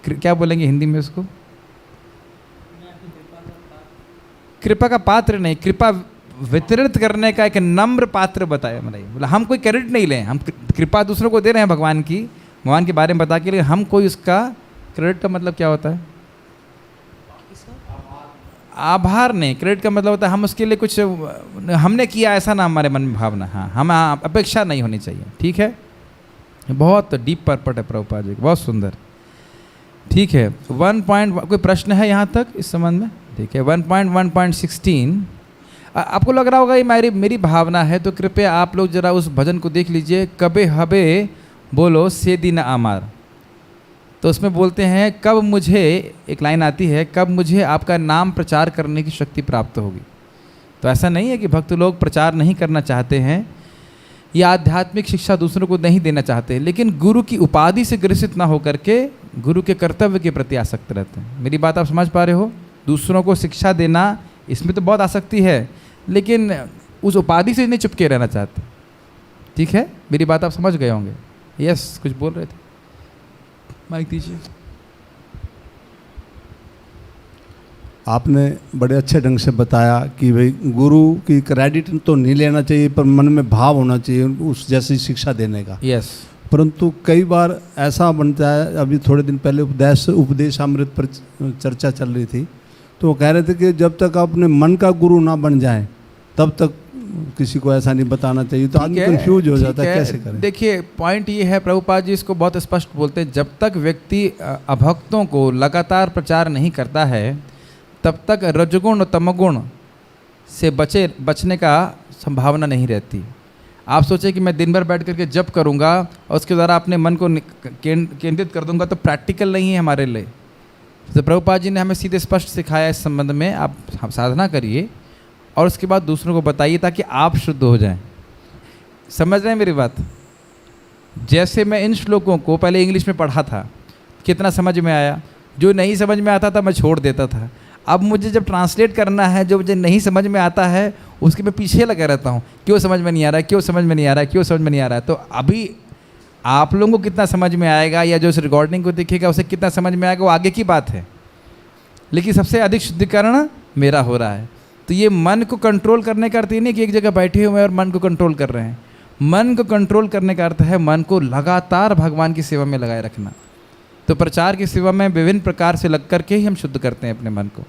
क्या बोलेंगे हिंदी में उसको? कृपा का पात्र नहीं, कृपा वितरित करने का एक नम्र पात्र बताया मैंने। बोला हम कोई क्रेडिट नहीं लें, हम कृपा दूसरों को दे रहे हैं भगवान की, भगवान के बारे में बता के लिए, हम कोई उसका क्रेडिट का मतलब क्या होता है? आभार नहीं। क्रेडिट का मतलब होता है हम उसके लिए कुछ हमने किया ऐसा ना हमारे मन में भावना। हाँ, हम अपेक्षा नहीं होनी चाहिए। ठीक है, बहुत डीप पर्पट है प्रभुपाद जी, बहुत सुंदर। ठीक है, 1 पॉइंट कोई प्रश्न है यहाँ तक इस संबंध में? ठीक है, 1.1.16 आपको लग रहा होगा ये मेरी भावना है, तो कृपया आप लोग जरा उस भजन को देख लीजिए, कबे हबे बोलो से दिन आमार। तो उसमें बोलते हैं कब मुझे, एक लाइन आती है, कब मुझे आपका नाम प्रचार करने की शक्ति प्राप्त होगी। तो ऐसा नहीं है कि भक्त लोग प्रचार नहीं करना चाहते हैं या आध्यात्मिक शिक्षा दूसरों को नहीं देना चाहते, लेकिन गुरु की उपाधि से ग्रसित ना होकर के गुरु के कर्तव्य के प्रति आसक्त रहते हैं। मेरी बात आप समझ पा रहे हो? दूसरों को शिक्षा देना, इसमें तो बहुत आसक्ति है, लेकिन उस उपाधि से नहीं चिपके रहना चाहते। ठीक है, मेरी बात आप समझ गए होंगे। यस, कुछ बोल रहे थे, माइक दीजिए। आपने बड़े अच्छे ढंग से बताया कि भाई गुरु की क्रेडिट तो नहीं लेना चाहिए, पर मन में भाव होना चाहिए उस जैसी शिक्षा देने का। यस। परंतु कई बार ऐसा बनता है, अभी थोड़े दिन पहले उपदेश अमृत पर चर्चा चल रही थी, तो वो कह रहे थे कि जब तक आप अपने मन का गुरु ना बन जाए तब तक किसी को ऐसा नहीं बताना चाहिए। तो आदमी कंफ्यूज हो जाता है, कैसे करें? देखिए, पॉइंट ये है, प्रभुपाद जी इसको बहुत स्पष्ट बोलते हैं, जब तक व्यक्ति अभक्तों को लगातार प्रचार नहीं करता है तब तक रजगुण तमगुण से बचने का संभावना नहीं रहती। आप सोचें कि मैं दिन भर बैठ करके जप करूंगा और उसके द्वारा अपने मन को केंद्रित कर दूंगा, तो प्रैक्टिकल नहीं है हमारे लिए। तो प्रभुपाद जी ने हमें सीधे स्पष्ट सिखाया इस संबंध में, आप साधना करिए और उसके बाद दूसरों को बताइए ताकि आप शुद्ध हो जाएं। समझ रहे हैं मेरी बात? जैसे मैं इन श्लोकों को पहले इंग्लिश में पढ़ा था, कितना समझ में आया, जो नहीं समझ में आता था मैं छोड़ देता था। अब मुझे जब ट्रांसलेट करना है, जो मुझे नहीं समझ में आता है उसके मैं पीछे लगा रहता हूँ, क्यों समझ में नहीं आ रहा है, क्यों समझ में नहीं आ रहा है, क्यों समझ में नहीं आ रहा है। तो अभी आप लोगों को कितना समझ में आएगा या जो इस रिकॉर्डिंग को देखेगा उसे कितना समझ में आएगा वो आगे की बात है, लेकिन सबसे अधिक शुद्धिकरण मेरा हो रहा है। तो ये मन को कंट्रोल करने का अर्थ ये नहीं कि एक जगह बैठे हुए हैं और मन को कंट्रोल कर रहे हैं। मन को कंट्रोल करने का अर्थ है मन को लगातार भगवान की सेवा में लगाए रखना। तो प्रचार की सेवा में विभिन्न प्रकार से लग करके ही हम शुद्ध करते हैं अपने मन को।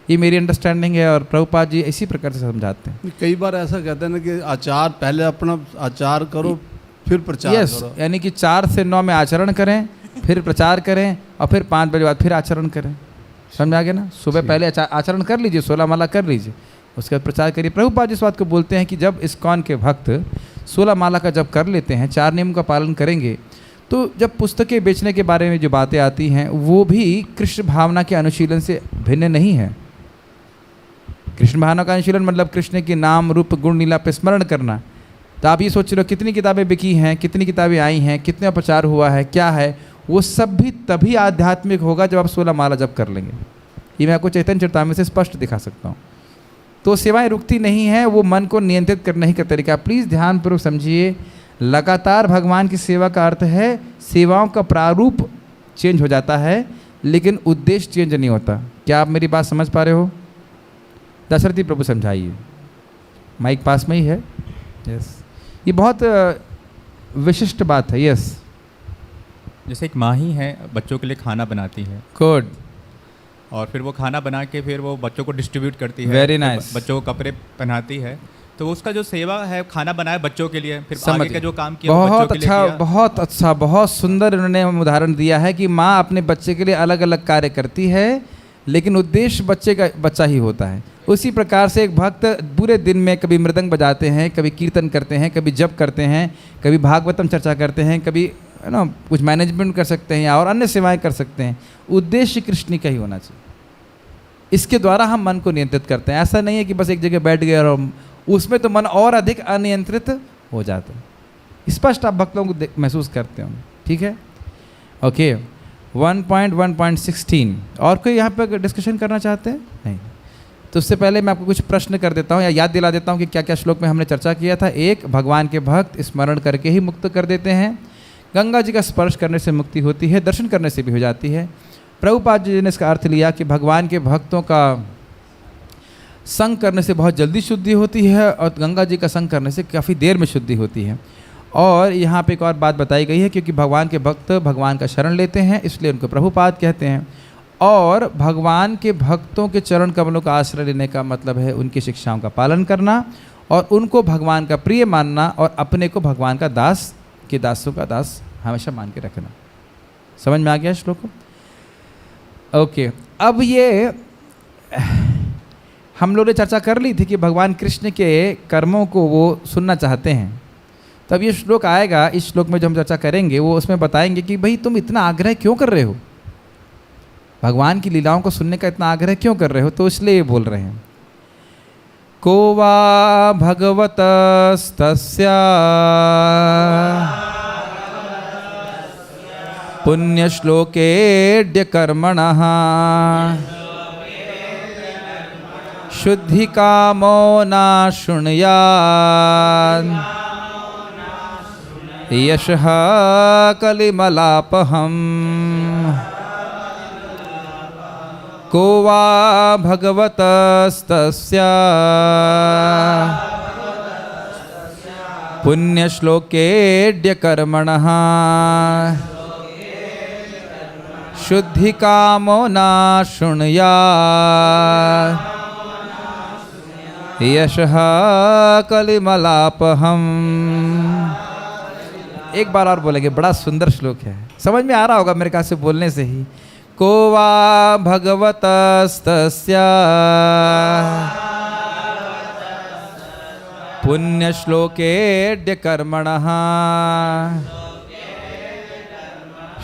ये मेरी अंडरस्टैंडिंग है और प्रभुपाद जी इसी प्रकार से समझाते हैं। कई बार ऐसा कहते हैं ना कि आचार, पहले अपना आचार करो फिर प्रचार करो। यानी कि 4 से 9 में आचरण करें, फिर प्रचार करें और फिर 5 बजे बाद फिर आचरण करें। समझ आ गया ना? सुबह पहले आचरण कर लीजिए, 16 माला कर लीजिए, उसके बाद प्रचार करिए। प्रभुपाद जी इस बात को बोलते हैं कि जब इस्कॉन के भक्त 16 माला का जब कर लेते हैं, 4 नियम का पालन करेंगे, तो जब पुस्तकें बेचने के बारे में जो बातें आती हैं वो भी कृष्ण भावना के अनुशीलन से भिन्न नहीं है। कृष्ण भावना का अनुशीलन मतलब कृष्ण के नाम रूप गुण लीला पे स्मरण करना। तो आप ये सोच रहे हो कितनी किताबें बिकी हैं, कितनी किताबें आई हैं, कितना प्रचार हुआ है, क्या है, वो सब भी तभी आध्यात्मिक होगा जब आप 16 माला जब कर लेंगे। ये मैं आपको चैतन्य चरितामृत से स्पष्ट दिखा सकता हूँ। तो सेवाएं रुकती नहीं हैं, वो मन को नियंत्रित करने ही का तरीका। प्लीज़ ध्यानपूर्वक समझिए, लगातार भगवान की सेवा का अर्थ है सेवाओं का प्रारूप चेंज हो जाता है लेकिन उद्देश्य चेंज नहीं होता। क्या आप मेरी बात समझ पा रहे हो? दशरथी प्रभु समझाइए, माइक पास में ही है। यस, ये बहुत विशिष्ट बात है। यस, जैसे एक माँ ही है, बच्चों के लिए खाना बनाती है, गुड, और फिर वो खाना बना के फिर वो बच्चों को डिस्ट्रीब्यूट करती है। Very nice. बच्चों को कपड़े पहनाती है, तो उसका जो सेवा है, खाना बनाया बच्चों के लिए, फिर समझ आगे का जो काम किया वो बहुत बच्चों के लिए अच्छा, किया। बहुत अच्छा, बहुत सुंदर इन्होंने उदाहरण दिया है कि माँ अपने बच्चे के लिए अलग अलग कार्य करती है, लेकिन उद्देश्य बच्चा ही होता है। उसी प्रकार से एक भक्त पूरे दिन में कभी मृदंग बजाते हैं, कभी कीर्तन करते हैं, कभी जप करते हैं, कभी भागवतम चर्चा करते हैं, कभी है ना कुछ मैनेजमेंट कर सकते हैं या और अन्य सेवाएं कर सकते हैं। उद्देश्य कृष्ण का ही होना चाहिए। इसके द्वारा हम मन को नियंत्रित करते हैं। ऐसा नहीं है कि बस एक जगह बैठ गए और उसमें तो मन और अधिक अनियंत्रित हो जाता है। स्पष्ट आप भक्तों को महसूस करते हो, ठीक है। ओके 1.1.16 और कोई यहाँ पर डिस्कशन करना चाहते हैं? नहीं। तो उससे पहले मैं आपको कुछ प्रश्न कर देता हूँ या याद दिला देता हूँ कि क्या क्या श्लोक में हमने चर्चा किया था। एक, भगवान के भक्त स्मरण करके ही मुक्त कर देते हैं। गंगा जी का स्पर्श करने से मुक्ति होती है, दर्शन करने से भी हो जाती है। प्रभुपाद जी ने इसका अर्थ लिया कि भगवान के भक्तों का संग करने से बहुत जल्दी शुद्धि होती है और गंगा जी का संग करने से काफ़ी देर में शुद्धि होती है। और यहाँ पे एक और बात बताई गई है, क्योंकि भगवान के भक्त भगवान का शरण लेते हैं इसलिए उनको प्रभुपाद कहते हैं। और भगवान के भक्तों के चरण कमलों का आश्रय लेने का मतलब है उनकी शिक्षाओं का पालन करना और उनको भगवान का प्रिय मानना और अपने को भगवान का दास के दासों का दास हमेशा मान के रखना। समझ में आ गया श्लोक? ओके, अब ये हम लोगों ने चर्चा कर ली थी कि भगवान कृष्ण के कर्मों को वो सुनना चाहते हैं। तब ये श्लोक आएगा, इस श्लोक में जो हम चर्चा करेंगे वो उसमें बताएंगे कि भाई तुम इतना आग्रह क्यों कर रहे हो, भगवान की लीलाओं को सुनने का इतना आग्रह क्यों कर रहे हो। तो इसलिए ये बोल रहे हैं, को वा भगवतस्तस्या पुण्यश्लोकेऽद्य कर्मणः शुद्धि कामो न शृणुयात् यशः कलिमलापहम्। को वा भगवतस्तस्या पुण्यश्लोकेऽद्य कर्मणः शुद्धि कामो न शृणुयात् यशः कलिमलापहम्। एक बार और बोलेंगे, बड़ा सुंदर श्लोक है, समझ में आ रहा होगा मेरे ख्याल से बोलने से ही। को वा भगवतस्तस्या पुण्यश्लोकेऽद्य कर्मणः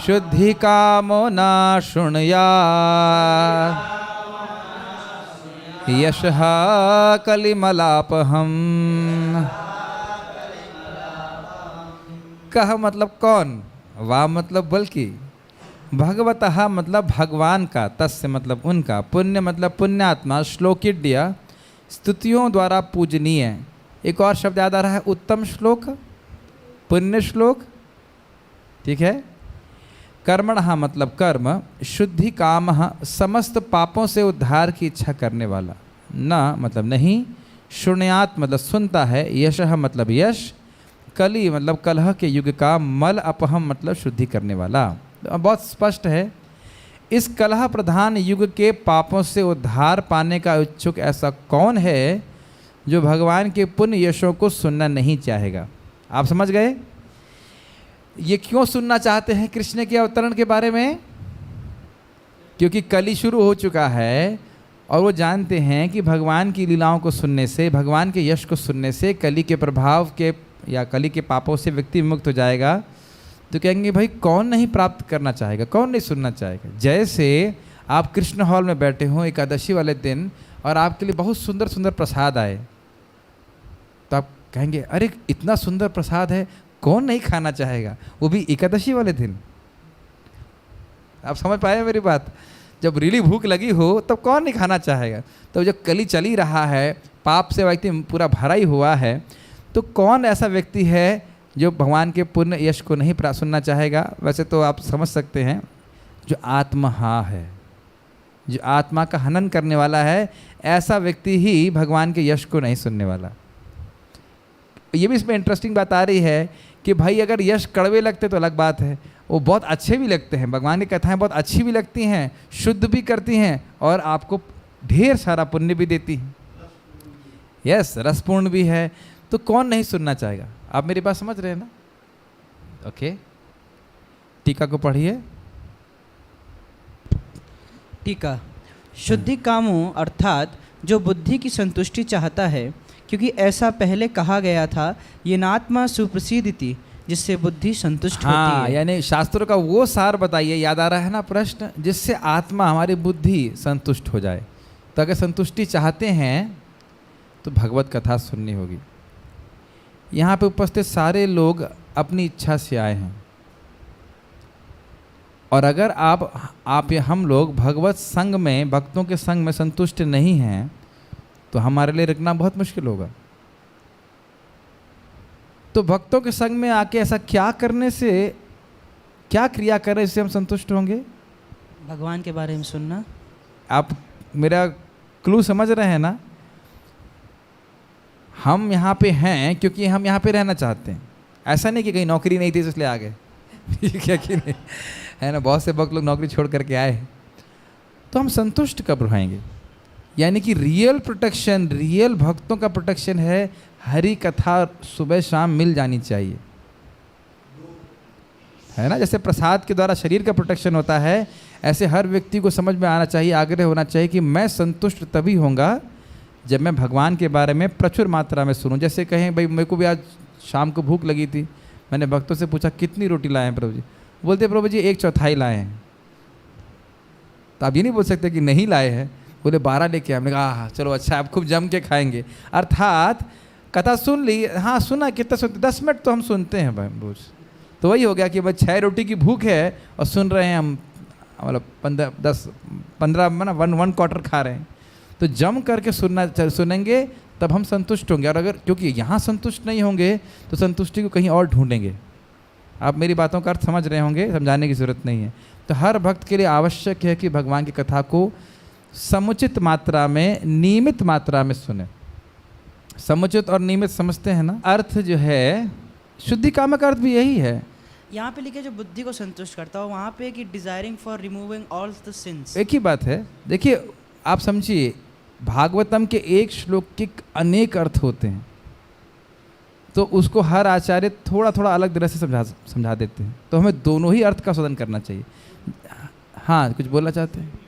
शुद्धि कामो न शृणुयात् यशः कलिमलापहम्। कह मतलब कौन, वा मतलब बल्कि, भगवतः मतलब भगवान का, तस्य मतलब उनका, पुण्य मतलब पुण्यात्मा, श्लोकिड्य स्तुतियों द्वारा पूजनीय। एक और शब्द याद आ रहा है, उत्तम श्लोक, पुण्य श्लोक, ठीक है। कर्मणः मतलब कर्म, शुद्धि कामः समस्त पापों से उद्धार की इच्छा करने वाला, न मतलब नहीं, शृणुयात् मतलब सुनता है, यशः मतलब यश, कली मतलब कलह के युग का, मल अपहम मतलब शुद्धि करने वाला। बहुत स्पष्ट है, इस कलह प्रधान युग के पापों से उद्धार पाने का इच्छुक ऐसा कौन है जो भगवान के पुण्य यशों को सुनना नहीं चाहेगा। आप समझ गए ये क्यों सुनना चाहते हैं कृष्ण के अवतरण के बारे में? क्योंकि कली शुरू हो चुका है और वो जानते हैं कि भगवान की लीलाओं को सुनने से, भगवान के यश को सुनने से कली के प्रभाव के या कली के पापों से व्यक्ति मुक्त हो जाएगा। तो कहेंगे भाई कौन नहीं प्राप्त करना चाहेगा, कौन नहीं सुनना चाहेगा। जैसे आप कृष्ण हॉल में बैठे हों एकादशी वाले दिन और आपके लिए बहुत सुंदर सुंदर प्रसाद आए, तो आप कहेंगे अरे इतना सुंदर प्रसाद है, कौन नहीं खाना चाहेगा, वो भी एकादशी वाले दिन। आप समझ पाए मेरी बात? जब रियली भूख लगी हो तब कौन नहीं खाना चाहेगा। तो जब कली चली रहा है, पाप से व्यक्ति पूरा भरा ही हुआ है, तो कौन ऐसा व्यक्ति है जो भगवान के पुण्य यश को नहीं सुनना चाहेगा? वैसे तो आप समझ सकते हैं, जो आत्महा है, जो आत्मा का हनन करने वाला है, ऐसा व्यक्ति ही भगवान के यश को नहीं सुनने वाला। ये भी इसमें इंटरेस्टिंग बात आ रही है कि भाई अगर यश कड़वे लगते तो अलग बात है, वो बहुत अच्छे भी लगते हैं, भगवान की कथाएं बहुत अच्छी भी लगती हैं, शुद्ध भी करती हैं और आपको ढेर सारा पुण्य भी देती हैं। यस, रसपूर्ण भी है, तो कौन नहीं सुनना चाहेगा? आप मेरी बात समझ रहे हैं ना? ओके, टीका को पढ़िए। टीका। शुद्धि कामों अर्थात जो बुद्धि की संतुष्टि चाहता है, क्योंकि ऐसा पहले कहा गया था, ये नात्मा सुप्रसिद्धि, जिससे बुद्धि संतुष्ट हाँ, होती है। यानी शास्त्रों का वो सार बताइए, याद आ रहा है ना प्रश्न, जिससे आत्मा हमारी बुद्धि संतुष्ट हो जाए। तो अगर संतुष्टि चाहते हैं तो भगवत कथा सुननी होगी। यहाँ पे उपस्थित सारे लोग अपनी इच्छा से आए हैं, और अगर आप या हम लोग भगवत संग में, भक्तों के संग में संतुष्ट नहीं हैं, तो हमारे लिए रुकना बहुत मुश्किल होगा। तो भक्तों के संग में आके ऐसा क्या करने से, क्या क्रिया करने से हम संतुष्ट होंगे? भगवान के बारे में सुनना। आप मेरा क्लू समझ रहे हैं ना? हम यहाँ पे हैं क्योंकि हम यहाँ पे रहना चाहते हैं। ऐसा नहीं कि कहीं नौकरी नहीं थी इसलिए आ गए क्या कि नहीं है ना? बहुत से भक्त लोग नौकरी छोड़ करके आए हैं। तो हम संतुष्ट कब रहेंगे? यानी कि रियल प्रोटेक्शन, रियल भक्तों का प्रोटेक्शन है, हरि कथा सुबह शाम मिल जानी चाहिए, है ना? जैसे प्रसाद के द्वारा शरीर का प्रोटेक्शन होता है, ऐसे हर व्यक्ति को समझ में आना चाहिए, आग्रह होना चाहिए कि मैं संतुष्ट तभी होऊंगा जब मैं भगवान के बारे में प्रचुर मात्रा में सुनूं। जैसे कहें भाई मेरे को भी आज शाम को भूख लगी थी, मैंने भक्तों से पूछा कितनी रोटी लाए हैं प्रभु जी? बोलते प्रभु जी 1/4 लाए हैं। तो आप ये नहीं बोल सकते कि नहीं लाए हैं। बोले 12 लेके आए। हमने कहा हाँ चलो अच्छा, आप खूब जम के खाएंगे। अर्थात कथा सुन ली, हाँ सुना, कितना सुनते? 10 मिनट तो हम सुनते हैं भाई रोज। तो वही हो गया कि भाई 6 रोटी की भूख है और सुन रहे हैं हम, मतलब 15 ना 1/4 खा रहे हैं। तो जम करके सुनेंगे तब हम संतुष्ट होंगे। और अगर क्योंकि यहाँ संतुष्ट नहीं होंगे तो संतुष्टि को कहीं और ढूंढेंगे। आप मेरी बातों का अर्थ समझ रहे होंगे, समझाने की ज़रूरत नहीं है। तो हर भक्त के लिए आवश्यक है कि भगवान की कथा को समुचित मात्रा में, नियमित मात्रा में सुने। समुचित और नियमित समझते हैं ना? अर्थ जो है शुद्धि कामक का अर्थ भी यही है। यहाँ पे लिखे जो बुद्धि को संतुष्ट करता हो, वहाँ पे कि desiring for removing all the sins. एक ही बात है। देखिए आप समझिए, भागवतम के एक श्लोक के अनेक अर्थ होते हैं, तो उसको हर आचार्य थोड़ा थोड़ा अलग तरह से समझा देते हैं। तो हमें दोनों ही अर्थ का शोधन करना चाहिए। हाँ, कुछ बोलना चाहते हैं?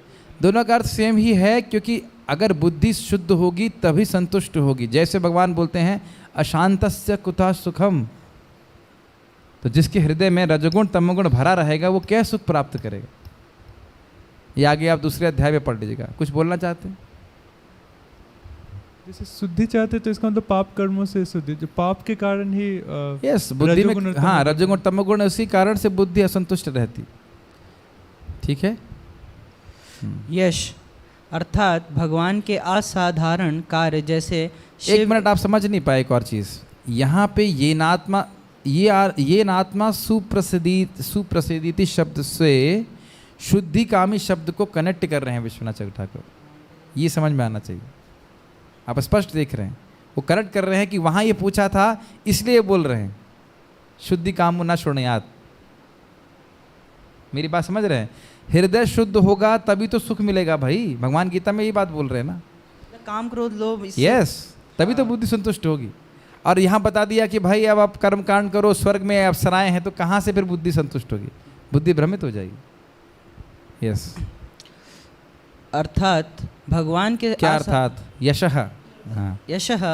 दोनों का अर्थ सेम ही है, क्योंकि अगर बुद्धि शुद्ध होगी तभी संतुष्ट होगी। जैसे भगवान बोलते हैं अशांतस्य कुतः सुखम, तो जिसके हृदय में रजोगुण तमोगुण भरा रहेगा वो क्या सुख प्राप्त करेगा? ये आगे आप दूसरे अध्याय में पढ़ लीजिएगा। कुछ बोलना चाहते हैं? जैसे शुद्धि चाहते तो इसका मतलब पाप कर्मों से शुद्धि, जो पाप के कारण ही यस, बुद्धि में हाँ रजोगुण तमोगुण, उसी कारण से बुद्धि असंतुष्ट रहती। ठीक है। यश अर्थात भगवान के असाधारण कार्य, जैसे एक मिनट, आप समझ नहीं पाए एक और चीज़। यहाँ पे ये नात्मा सुप्रसिद्धि शब्द से शुद्धिकामी शब्द को कनेक्ट कर रहे हैं विश्वनाथ चक्रवर्ती ठाकुर। ये समझ में आना चाहिए। आप स्पष्ट देख रहे हैं, वो कनेक्ट कर रहे हैं कि वहाँ ये पूछा था इसलिए बोल रहे हैं शुद्धि कामो न शृणुयात्। मेरी बात समझ रहे हैं? हृदय शुद्ध होगा तभी तो सुख मिलेगा भाई। भगवान गीता में यही बात बोल रहे हैं ना, काम क्रोध लोभ। यस, तभी तो बुद्धि संतुष्ट होगी। और यहाँ बता दिया कि भाई अब आप कर्म कांड करो, स्वर्ग में अप्सराएं हैं, तो कहाँ से फिर बुद्धि संतुष्ट होगी? बुद्धि भ्रमित हो जाएगी। यस, अर्थात भगवान के क्या अर्थात? यशः। हाँ, यशः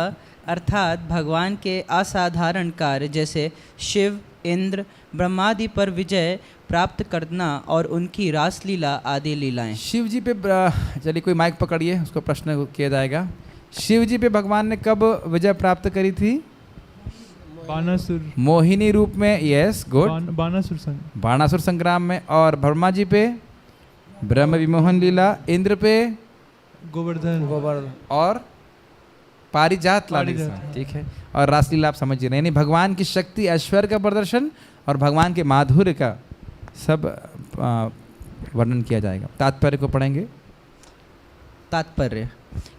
अर्थात भगवान के असाधारण कार्य, जैसे शिव, इंद्र, ब्रह्मादि पर विजय प्राप्त करना और उनकी रासलीला आदि लीलाएं। शिव जी पे चलिए कोई माइक पकड़िए, उसको प्रश्न किया जाएगा। शिव जी पे भगवान ने कब विजय प्राप्त करी थी? बानासुर, मोहिनी रूप में। Yes, good. बाणासुर संग्राम में। और ब्रह्मा जी पे ब्रह्म विमोहन लीला, इंद्र पे गोवर्धन और पारिजात लाली। ठीक है। और रासलीला आप समझ रहे हैं, यानी भगवान की शक्ति, ऐश्वर्य का प्रदर्शन और भगवान के माधुर्य का सब वर्णन किया जाएगा। तात्पर्य को पढ़ेंगे। तात्पर्य: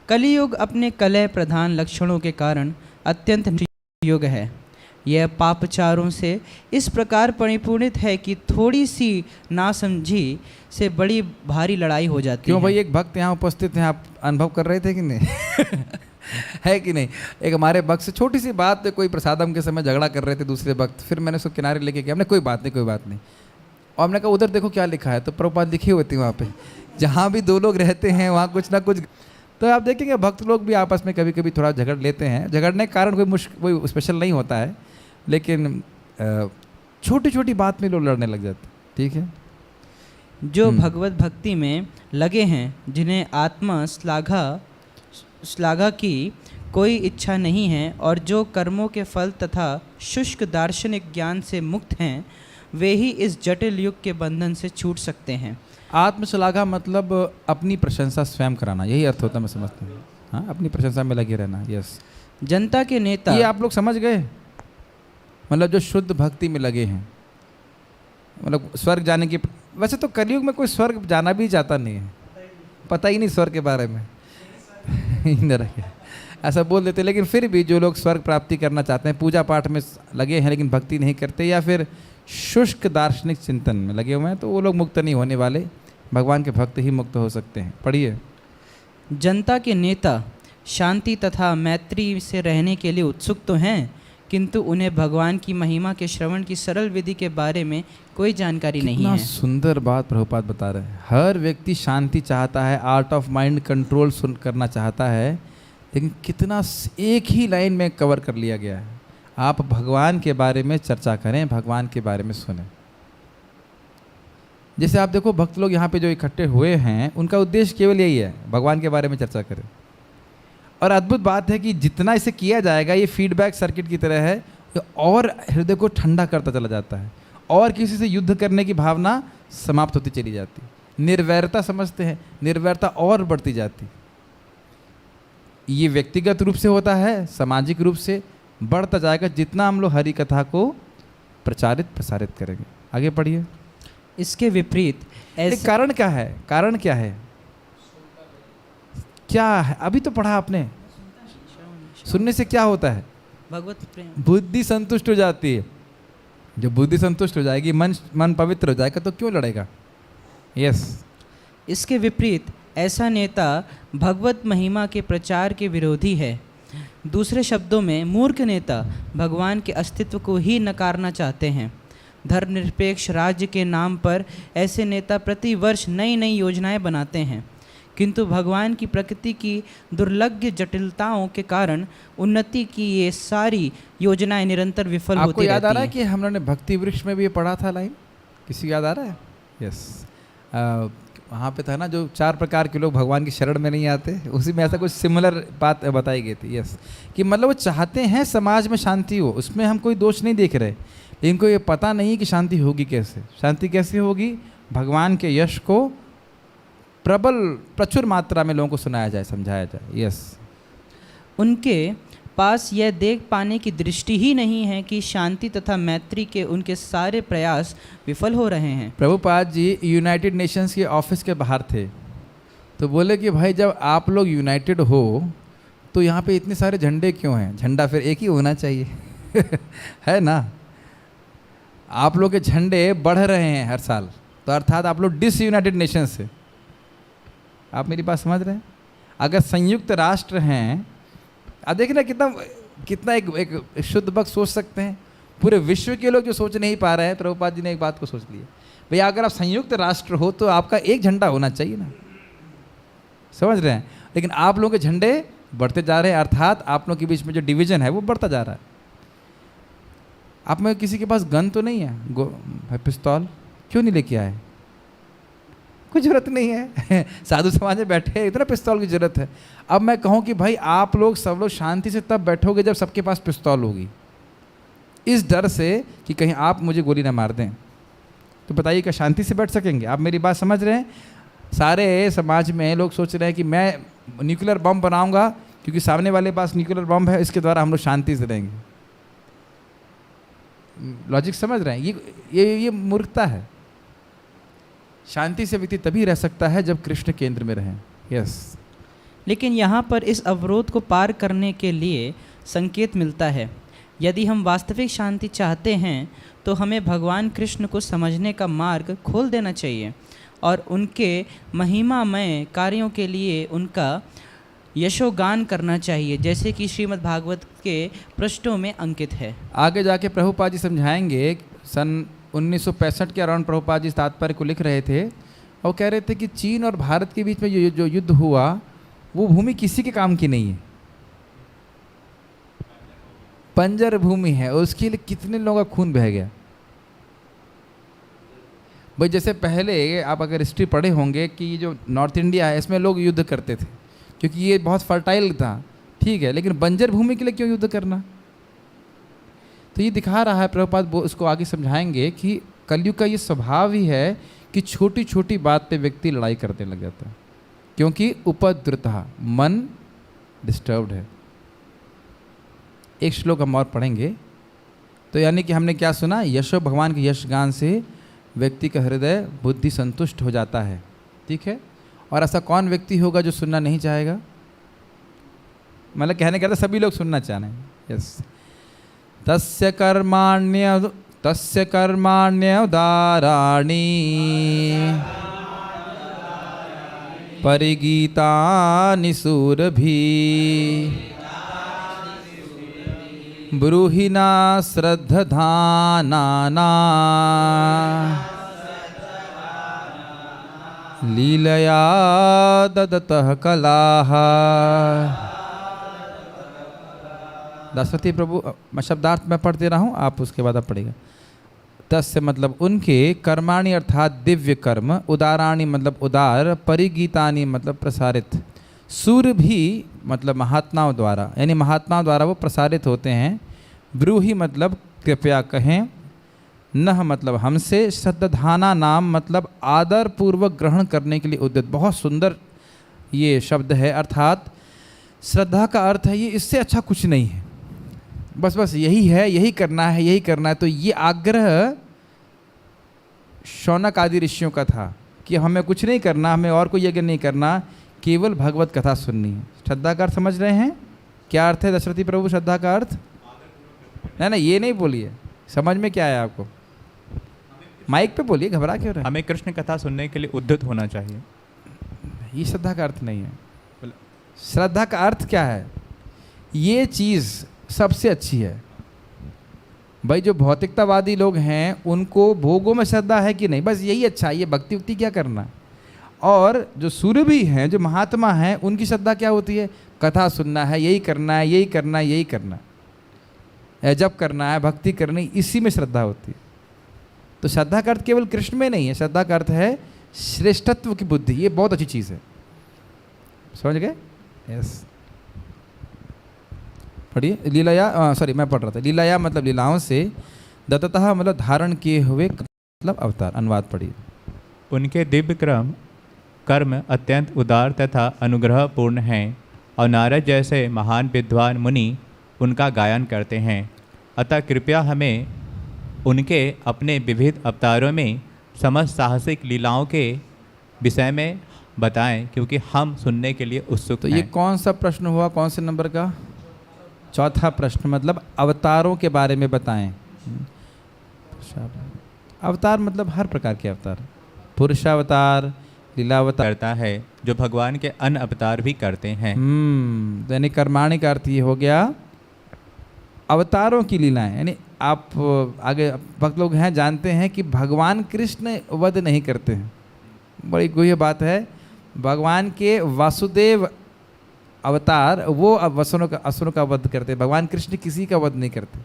कलियुग अपने कलह प्रधान लक्षणों के कारण अत्यंत युग है। यह पापचारों से इस प्रकार परिपूर्णित है कि थोड़ी सी नासमझी से बड़ी भारी लड़ाई हो जाती है। क्यों भाई, एक भक्त यहाँ उपस्थित हैं, आप अनुभव कर रहे थे कि नहीं? है कि नहीं। एक हमारे भक्त से छोटी सी बात पे कोई प्रसादम के समय झगड़ा कर रहे थे दूसरे भक्त, फिर मैंने उसको किनारे लेके गया, हमने कोई बात नहीं कोई बात नहीं, और हमने कहा उधर देखो क्या लिखा है, तो प्रभुपाद लिखी होती है वहाँ पे, जहाँ भी दो लोग रहते हैं वहाँ कुछ ना कुछ। तो आप देखेंगे भक्त लोग भी आपस में कभी कभी थोड़ा झगड़ लेते हैं, झगड़ने के कारण कोई स्पेशल नहीं होता है, लेकिन छोटी छोटी बात में लोग लड़ने लग जाते हैं। ठीक है, जो भगवत भक्ति में लगे हैं, जिन्हें आत्मा श्लाघा की कोई इच्छा नहीं है और जो कर्मों के फल तथा शुष्क दार्शनिक ज्ञान से मुक्त हैं, वे ही इस जटिल युग के बंधन से छूट सकते हैं। आत्मश्लाघा मतलब अपनी प्रशंसा स्वयं कराना, यही अर्थ होता है, मैं समझता हूँ। हाँ, अपनी प्रशंसा में लगे रहना। यस, जनता के नेता, ये आप लोग समझ गए, मतलब जो शुद्ध भक्ति में लगे हैं, मतलब स्वर्ग जाने की। वैसे तो कलयुग में कोई स्वर्ग जाना भी चाहता नहीं है, पता ही नहीं स्वर्ग के बारे में ऐसा बोल देते। लेकिन फिर भी जो लोग स्वर्ग प्राप्ति करना चाहते हैं, पूजा पाठ में लगे हैं लेकिन भक्ति नहीं करते, या फिर शुष्क दार्शनिक चिंतन में लगे हुए हैं, तो वो लोग मुक्त नहीं होने वाले, भगवान के भक्त ही मुक्त हो सकते हैं। पढ़िए। जनता के नेता शांति तथा मैत्री से रहने के लिए उत्सुक तो हैं, किंतु उन्हें भगवान की महिमा के श्रवण की सरल विधि के बारे में कोई जानकारी नहीं कितना है। सुंदर बात प्रभुपाद बता रहे हैं। हर व्यक्ति शांति चाहता है, आर्ट ऑफ माइंड कंट्रोल करना चाहता है, लेकिन कितना एक ही लाइन में कवर कर लिया गया है। आप भगवान के बारे में चर्चा करें, भगवान के बारे में सुनें। जैसे आप देखो भक्त लोग यहाँ पे जो इकट्ठे हुए हैं, उनका उद्देश्य केवल यही है, भगवान के बारे में चर्चा करें। और अद्भुत बात है कि जितना इसे किया जाएगा, ये फीडबैक सर्किट की तरह है, ये और हृदय को ठंडा करता चला जाता है, और किसी से युद्ध करने की भावना समाप्त होती चली जाती। निर्वैरता समझते हैं, निर्वैरता और बढ़ती जाती। ये व्यक्तिगत रूप से होता है, सामाजिक रूप से बढ़ता जाएगा जितना हम लोग हरि कथा को प्रसारित करेंगे। आगे पढ़िए। इसके विपरीत ऐसे कारण क्या है? कारण क्या है? क्या है? अभी तो पढ़ा आपने। सुनने से क्या होता है? भगवत प्रेम, बुद्धि संतुष्ट हो जाती है। जब बुद्धि संतुष्ट हो जाएगी, मन पवित्र हो जाएगा, तो क्यों लड़ेगा? यस। इसके विपरीत ऐसा नेता भगवत महिमा के प्रचार के विरोधी है। दूसरे शब्दों में, मूर्ख नेता भगवान के अस्तित्व को ही नकारना चाहते हैं। धर्मनिरपेक्ष राज्य के नाम पर ऐसे नेता प्रति वर्ष नई नई योजनाएं बनाते हैं, किंतु भगवान की प्रकृति की दुर्लभ जटिलताओं के कारण उन्नति की ये सारी योजनाएं निरंतर विफल होती रहती हैं। आपको याद आ रहा है कि हम लोगों ने भक्ति वृक्ष में भी ये पढ़ा था लाइन? किसी को याद आ रहा है? यस। वहाँ पे था ना, जो 4 प्रकार के लोग भगवान की शरण में नहीं आते, उसी में ऐसा कुछ सिमिलर बात बताई गई थी। यस, कि मतलब वो चाहते हैं समाज में शांति हो, उसमें हम कोई दोष नहीं देख रहे, लेकिन इनको ये पता नहीं कि शांति होगी कैसे। शांति कैसे होगी? भगवान के यश को प्रचुर मात्रा में लोगों को सुनाया जाए, समझाया जाए। यस। उनके पास यह देख पाने की दृष्टि ही नहीं है कि शांति तथा मैत्री के उनके सारे प्रयास विफल हो रहे हैं। प्रभुपाद जी यूनाइटेड नेशंस के ऑफिस के बाहर थे, तो बोले कि भाई जब आप लोग यूनाइटेड हो तो यहाँ पे इतने सारे झंडे क्यों हैं? झंडा फिर एक ही होना चाहिए है ना। आप लोग के झंडे बढ़ रहे हैं हर साल, तो अर्थात आप लोग डिसयूनाइटेड नेशन से। आप मेरी बात समझ रहे हैं? अगर संयुक्त राष्ट्र हैं, अब देखिए ना कितना एक शुद्ध भक्त सोच सकते हैं। पूरे विश्व के लोग जो सोच नहीं पा रहे हैं, प्रभुपाद जी ने एक बात को सोच लिया, भैया अगर आप संयुक्त राष्ट्र हो तो आपका एक झंडा होना चाहिए ना, समझ रहे हैं। लेकिन आप लोगों के झंडे बढ़ते जा रहे हैं, अर्थात आप लोगों के बीच में जो डिवीजन है वो बढ़ता जा रहा है। आप में किसी के पास गन तो नहीं है, पिस्तौल क्यों नहीं लेके आए? कोई जरूरत नहीं है साधु समाज में बैठे इतना पिस्तौल की जरूरत है। अब मैं कहूँ कि भाई आप लोग सब लोग शांति से तब बैठोगे जब सबके पास पिस्तौल होगी, इस डर से कि कहीं आप मुझे गोली ना मार दें। तो बताइए क्या शांति से बैठ सकेंगे? आप मेरी बात समझ रहे हैं? सारे समाज में लोग सोच रहे हैं कि मैं न्यूक्लियर बम बनाऊंगा क्योंकि सामने वाले पास न्यूक्लियर बम है, इसके द्वारा हम लोग शांति से रहेंगे। लॉजिक समझ रहे हैं? ये मूर्खता है। शांति से व्यक्ति तभी रह सकता है जब कृष्ण केंद्र में रहें। यस। लेकिन यहाँ पर इस अवरोध को पार करने के लिए संकेत मिलता है। यदि हम वास्तविक शांति चाहते हैं तो हमें भगवान कृष्ण को समझने का मार्ग खोल देना चाहिए और उनके महिमामय कार्यों के लिए उनका यशोगान करना चाहिए, जैसे कि श्रीमद् भागवत के पृष्ठों में अंकित है। आगे जाके प्रभुपाद जी समझाएंगे। सन 1965 के अराउंड प्रभुपाद जी इस तात्पर्य को लिख रहे थे और कह रहे थे कि चीन और भारत के बीच में जो युद्ध हुआ वो भूमि किसी के काम की नहीं है, बंजर भूमि है, और उसके लिए कितने लोगों का खून बह गया। भाई जैसे पहले आप अगर हिस्ट्री पढ़े होंगे कि जो नॉर्थ इंडिया है इसमें लोग युद्ध करते थे क्योंकि ये बहुत फर्टाइल था, ठीक है, लेकिन बंजर भूमि के लिए क्यों युद्ध करना। तो ये दिखा रहा है प्रभुपाद, उसको आगे समझाएंगे कि कलयुग का ये स्वभाव ही है कि छोटी छोटी बात पे व्यक्ति लड़ाई करने लग जाता है क्योंकि उपद्रुतः, मन डिस्टर्ब्ड है। एक श्लोक हम और पढ़ेंगे। तो यानी कि हमने क्या सुना, यशो भगवान के यश गान से व्यक्ति का हृदय बुद्धि संतुष्ट हो जाता है, ठीक है। और ऐसा कौन व्यक्ति होगा जो सुनना नहीं चाहेगा, मतलब कहने का सभी लोग सुनना चाह रहे हैं। यस, तस्य कर्माण्यदाराणि परिगीतानि सूरभिः ब्रूहिणा श्रद्धधानाना लीलया ददतः कलाः। दशरथी प्रभु, मैं शब्दार्थ में पढ़ दे रहा हूँ, आप उसके बाद आप पढ़ेगा। तस्य मतलब उनके, कर्माणि अर्थात दिव्य कर्म, उदाराणि मतलब उदार, परिगीतानि मतलब प्रसारित, सूर्य भी मतलब महात्माओं द्वारा, यानी महात्माओं द्वारा वो प्रसारित होते हैं। ब्रूहि मतलब कृपया कहें, नह मतलब हमसे, श्रद्धाना नाम मतलब आदर पूर्वक ग्रहण करने के लिए उद्यत। बहुत सुंदर ये शब्द है, अर्थात श्रद्धा का अर्थ है ये, इससे अच्छा कुछ नहीं है, बस बस यही है, यही करना है, यही करना है। तो ये आग्रह शौनक आदि ऋषियों का था कि हमें कुछ नहीं करना, हमें और कोई यज्ञ नहीं करना, केवल भगवत कथा सुननी है। श्रद्धा का अर्थ समझ रहे हैं क्या अर्थ है दशरथी प्रभु? श्रद्धा का अर्थ नहीं, ये नहीं बोलिए, समझ में क्या है आपको, माइक पे बोलिए, घबरा क्यों रहे? हमें कृष्ण कथा सुनने के लिए उद्यत होना चाहिए, ये श्रद्धा का अर्थ नहीं है। श्रद्धा का अर्थ क्या है? ये चीज़ सबसे अच्छी है। भाई जो भौतिकतावादी लोग हैं उनको भोगों में श्रद्धा है कि नहीं, बस यही अच्छा है, ये भक्ति उक्ति क्या करना। और जो सूर्य भी हैं, जो महात्मा हैं, उनकी श्रद्धा क्या होती है? कथा सुनना है, यही करना है, यही करना है, यही करना है, जब करना है, भक्ति करनी, इसी में श्रद्धा होती है। तो श्रद्धा का अर्थ केवल कृष्ण में नहीं है, श्रद्धा का अर्थ है श्रेष्ठत्व की बुद्धि। ये बहुत अच्छी चीज़ है, समझ गए? यस, पढ़िए। लीलाया, सॉरी मैं पढ़ रहा था। लीलाया मतलब लीलाओं से, दत्ततः मतलब धारण किए हुए मतलब अवतार। अनुवाद पढ़िए। उनके दिव्य कर्म अत्यंत उदार तथा अनुग्रहपूर्ण हैं और नारद जैसे महान विद्वान मुनि उनका गायन करते हैं। अतः कृपया हमें उनके अपने विविध अवतारों में समस्त साहसिक लीलाओं के विषय में बताएं, क्योंकि हम सुनने के लिए उत्सुक हैं। तो ये कौन सा प्रश्न हुआ, कौन से नंबर का? चौथा प्रश्न, मतलब अवतारों के बारे में बताएं। अवतार मतलब हर प्रकार के अवतार, पुरुषावतार, लीलावतार करता है, जो भगवान के अन्य अवतार भी करते हैं। यानी कर्माणि का अर्थ ये हो गया अवतारों की लीलाएं। यानी आप आगे भक्त लोग हैं जानते हैं कि भगवान कृष्ण वध नहीं करते हैं, बड़ी गुह्य बात है। भगवान के वासुदेव अवतार वो असुरों का वध करते हैं, भगवान कृष्ण किसी का वध नहीं करते।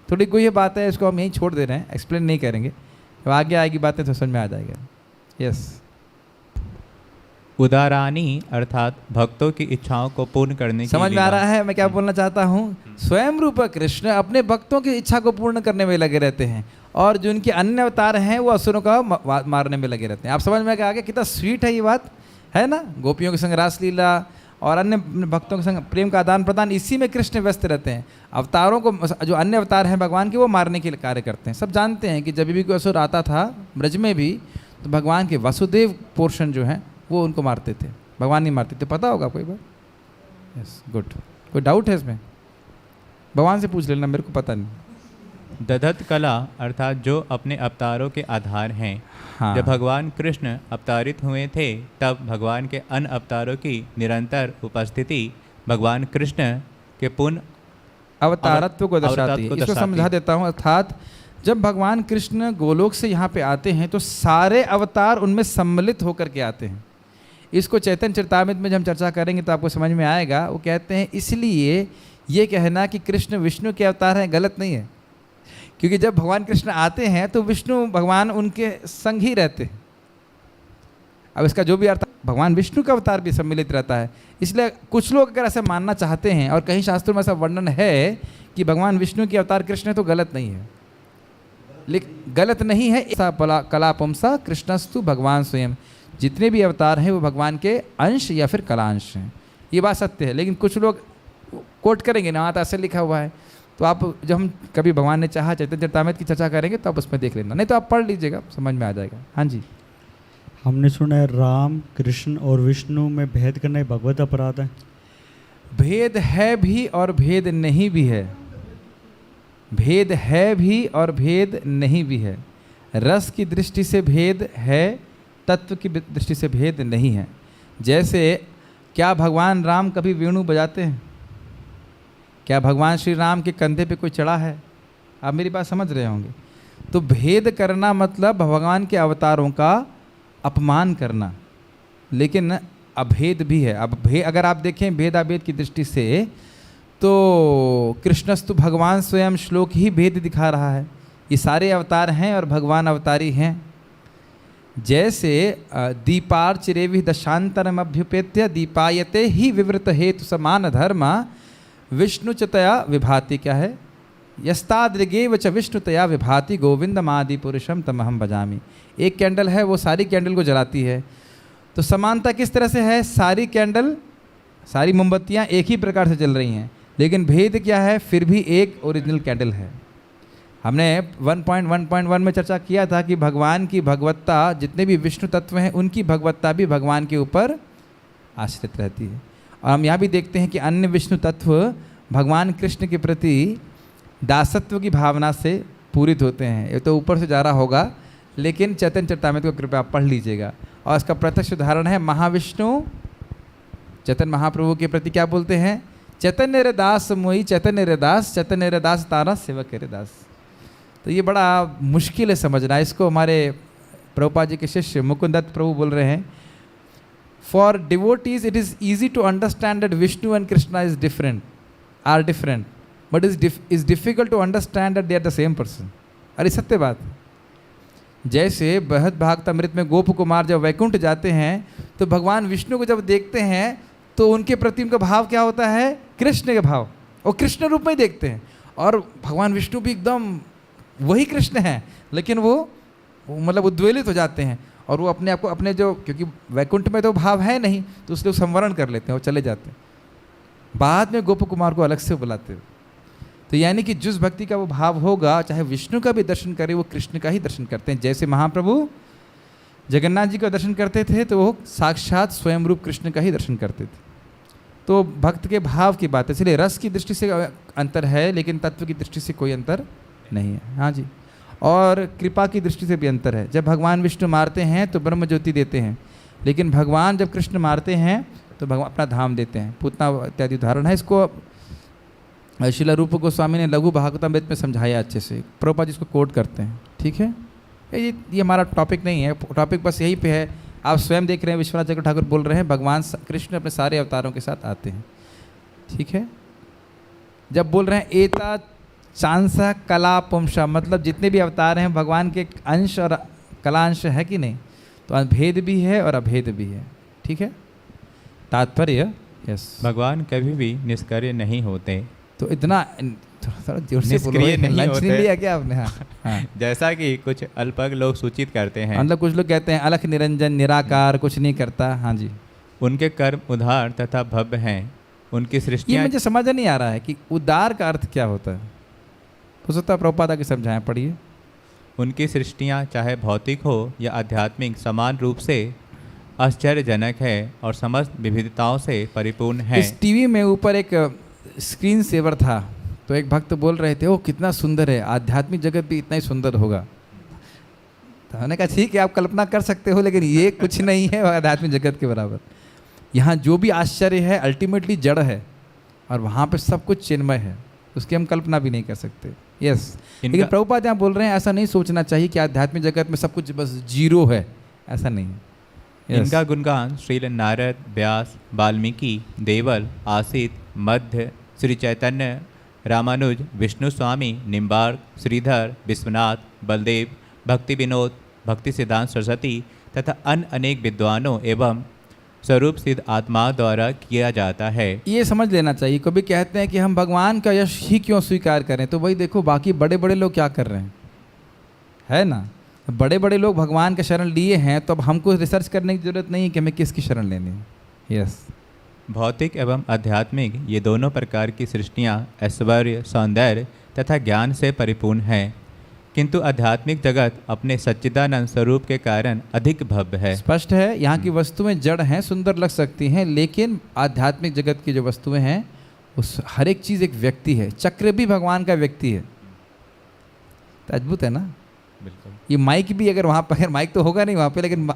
थोड़ी गुह्य बात है, इसको हम यहीं छोड़ दे रहे हैं, एक्सप्लेन नहीं करेंगे, तो आगे आएगी बातें तो समझ में आ जाएगा। यस। उदारानी अर्थात भक्तों की इच्छाओं को पूर्ण करने की समझ में आ लीला। रहा है मैं क्या बोलना चाहता हूँ? स्वयं रूप कृष्ण अपने भक्तों की इच्छा को पूर्ण करने में लगे रहते हैं, और जो उनके अन्य अवतार हैं वो असुरों का मारने में लगे रहते हैं। आप समझ में आ गया कितना स्वीट है ये बात, है ना? गोपियों के संग रासलीला और अन्य भक्तों के संग प्रेम का आदान प्रदान, इसी में कृष्ण व्यस्त रहते हैं। अवतारों को, जो अन्य अवतार हैं भगवान के, वो मारने के कार्य करते हैं। सब जानते हैं कि जब भी कोई असुर आता था ब्रज में भी, तो भगवान के वासुदेव पोर्शन जो हैं वो उनको मारते थे, भगवान नहीं मारते थे। पता होगा कोई बात? Yes, good. कोई डाउट है इसमें? भगवान से पूछ लेना, मेरे को पता नहीं। दधत कला अर्थात जो अपने अवतारों के आधार हैं। हाँ। जब भगवान कृष्ण अवतारित हुए थे तब भगवान के अन्य अवतारों की निरंतर उपस्थिति भगवान कृष्ण के पूर्ण अवतारत्व को दर्शाती अवतारत्व है। को इसको दर्शाती समझा है। देता हूँ। अर्थात जब भगवान कृष्ण गोलोक से यहाँ पे आते हैं तो सारे अवतार उनमें सम्मिलित होकर के आते हैं। इसको चैतन्य चरितामृत में जब हम चर्चा करेंगे तो आपको समझ में आएगा। वो कहते हैं इसलिए ये कहना कि कृष्ण विष्णु के अवतार हैं गलत नहीं है, क्योंकि जब भगवान कृष्ण आते हैं तो विष्णु भगवान उनके संग ही रहते हैं। अब इसका जो भी अर्थ, भगवान विष्णु का अवतार भी सम्मिलित रहता है। इसलिए कुछ लोग अगर ऐसा मानना चाहते हैं और कहीं शास्त्रों में ऐसा वर्णन है कि भगवान विष्णु के अवतार कृष्ण है तो गलत नहीं है। लेकिन गलत नहीं है ऐसा कलापुंसा कृष्णस्तु भगवान स्वयं। जितने भी अवतार हैं वो भगवान के अंश या फिर कलांश हैं, ये बात सत्य है। लेकिन कुछ लोग कोट करेंगे ना, वहाँ तो ऐसे लिखा हुआ है। तो आप जब हम कभी भगवान ने चाहा चैतन्य चरितामृत की चर्चा करेंगे तो आप उसमें देख लेना, नहीं तो आप पढ़ लीजिएगा, समझ में आ जाएगा। हाँ जी। हमने सुना है राम कृष्ण और विष्णु में भेद करना ही भगवत अपराध है। भेद है भी और भेद नहीं भी है। भेद है भी और भेद नहीं भी है। रस की दृष्टि से भेद है, तत्व की दृष्टि से भेद नहीं है। जैसे क्या भगवान राम कभी वेणु बजाते हैं? क्या भगवान श्री राम के कंधे पे कोई चढ़ा है? आप मेरी बात समझ रहे होंगे। तो भेद करना मतलब भगवान के अवतारों का अपमान करना, लेकिन अभेद भी है। अब अगर आप देखें भेद अभेद की दृष्टि से तो कृष्णस्तु भगवान स्वयं श्लोक ही भेद दिखा रहा है। ये सारे अवतार हैं और भगवान अवतारी हैं। जैसे दीपार्चिरेवि दशांतरम अभ्युपेत्य दीपायते ही विवृत हेतु समान धर्म विष्णुचतया विभाति। क्या है? यस्तादृगेव च विष्णुतया विभाति गोविंदमादि पुरुषम तमहम भजामि। एक कैंडल है, वो सारी कैंडल को जलाती है। तो समानता किस तरह से है? सारी कैंडल, सारी मोमबत्तियाँ एक ही प्रकार से जल रही हैं, लेकिन भेद क्या है? फिर भी एक ओरिजिनल कैंडल है। हमने 1.1.1 में चर्चा किया था कि भगवान की भगवत्ता, जितने भी विष्णु तत्व हैं उनकी भगवत्ता भी भगवान के ऊपर आश्रित रहती है। और हम यहाँ भी देखते हैं कि अन्य विष्णु तत्व भगवान कृष्ण के प्रति दासत्व की भावना से पूरित होते हैं। ये तो ऊपर से जा रहा होगा, लेकिन चैतन्य चरितामृत को कृपया आप पढ़ लीजिएगा। और इसका प्रत्यक्ष उदाहरण है महाविष्णु चैतन्य महाप्रभु के प्रति क्या बोलते हैं? चैतन्य रे दास मोई चैतन्य रे दास, चैतन्य रे दास तारा सेवक रे दास। तो ये बड़ा मुश्किल है समझना। इसको हमारे प्रभुपाद जी के शिष्य मुकुंद दत्त प्रभु बोल रहे हैं, for devotees it is easy to understand that Vishnu and Krishna is different, are different, but is difficult to understand that they are the same person. अरे सत्य बात है। जैसे बृहद भागवतामृत में गोप कुमार जब वैकुंठ जाते हैं तो भगवान विष्णु को जब देखते हैं तो उनके प्रति उनका भाव क्या होता है? कृष्ण के भाव, और कृष्ण रूप में ही देखते हैं। और भगवान विष्णु भी एकदम वही कृष्ण हैं, लेकिन वो मतलब उद्वेलित हो जाते हैं और वो अपने आप को अपने जो, क्योंकि वैकुंठ में तो भाव है नहीं तो उसलिए संवरण कर लेते हैं और चले जाते हैं। बाद में गोप कुमार को अलग से बुलाते हैं। तो यानी कि जिस भक्ति का वो भाव होगा, चाहे विष्णु का भी दर्शन करे, वो कृष्ण का ही दर्शन करते हैं। जैसे महाप्रभु जगन्नाथ जी का दर्शन करते थे तो वो साक्षात स्वयं रूप कृष्ण का ही दर्शन करते थे। तो भक्त के भाव की बात है। इसलिए रस की दृष्टि से अंतर है, लेकिन तत्व की दृष्टि से कोई अंतर नहीं है। हाँ जी। और कृपा की दृष्टि से भी अंतर है। जब भगवान विष्णु मारते हैं तो ब्रह्म ज्योति देते हैं, लेकिन भगवान जब कृष्ण मारते हैं तो भगवान अपना धाम देते हैं। पूतना इत्यादि उदाहरण है। इसको श्रील रूप गोस्वामी ने लघु भागवतामृत में समझाया अच्छे से। प्रभुपाद जी इसको कोट करते हैं। ठीक है, ये हमारा टॉपिक नहीं है। टॉपिक बस यहीं पे है। आप स्वयं देख रहे हैं विश्वनाथ चक्र ठाकुर बोल रहे हैं भगवान कृष्ण अपने सारे अवतारों के साथ आते हैं। ठीक है, जब बोल रहे हैं एता चांसा कला पुंसा, मतलब जितने भी अवतार हैं भगवान के अंश और कलांश है कि नहीं? तो भेद भी है और अभेद भी है। ठीक है, तात्पर्य यस, भगवान कभी भी निष्क्रिय नहीं होते। तो इतना थोड़ा जोर से बोलो, निष्क्रिय नहीं लंच होते। नहीं लिया क्या आपने? हाँ, हाँ। जैसा कि कुछ अल्पज्ञ लोग सूचित करते हैं, मतलब कुछ लोग कहते हैं अलख निरंजन निराकार कुछ नहीं करता। हाँ जी, उनके कर्म उदार तथा भव्य हैं। उनकी ये सृष्टियाँ मुझे समझ नहीं आ रहा है कि उदार का अर्थ क्या होता है। हो सकता है प्रभुपाद के समझाएं, पढ़िए। उनकी सृष्टियाँ चाहे भौतिक हो या आध्यात्मिक समान रूप से आश्चर्यजनक है और समस्त विविधताओं से परिपूर्ण है। इस टीवी में ऊपर एक स्क्रीन सेवर था, तो एक भक्त बोल रहे थे, ओ कितना सुंदर है, आध्यात्मिक जगत भी इतना ही सुंदर होगा। तो हमने कहा ठीक है, आप कल्पना कर सकते हो, लेकिन ये कुछ नहीं है आध्यात्मिक जगत के बराबर। यहाँ जो भी आश्चर्य है अल्टीमेटली जड़ है, और वहाँ पे सब कुछ चिन्मय है, उसकी हम कल्पना भी नहीं कर सकते। यस, लेकिन प्रभुपाद यहाँ बोल रहे हैं ऐसा नहीं सोचना चाहिए कि आध्यात्मिक जगत में सब कुछ बस जीरो है, ऐसा नहीं है। Yes. इनका गुणगान श्रील नारद, व्यास, वाल्मीकि, देवल, आसित, मध्य, श्री चैतन्य, रामानुज, विष्णु स्वामी, निम्बार्क, श्रीधर, विश्वनाथ, बलदेव, भक्ति विनोद, भक्ति सिद्धांत सरस्वती तथा अन्य अनेक विद्वानों एवं स्वरूप सिद्ध आत्माओं द्वारा किया जाता है। ये समझ लेना चाहिए। कभी कहते हैं कि हम भगवान का यश ही क्यों स्वीकार करें, तो वही देखो बाकी बड़े बड़े लोग क्या कर रहे हैं, है ना। बड़े बड़े लोग भगवान का शरण लिए हैं, तो अब हमको रिसर्च करने की जरूरत नहीं है कि हमें किसकी शरण लेनी है। यस, भौतिक एवं आध्यात्मिक ये दोनों प्रकार की सृष्टियाँ ऐश्वर्य, सौंदर्य तथा ज्ञान से परिपूर्ण हैं, किंतु आध्यात्मिक जगत अपने सच्चिदानंद स्वरूप के कारण अधिक भव्य है। स्पष्ट है, यहाँ की वस्तुएं जड़ हैं, सुंदर लग सकती हैं, लेकिन आध्यात्मिक जगत की जो वस्तुएं हैं उस हर एक चीज़ एक व्यक्ति है। चक्र भी भगवान का व्यक्ति है। तो अद्भुत है ना। बिल्कुल। ये माइक भी अगर वहाँ पर, अगर माइक तो होगा नहीं वहाँ पे, लेकिन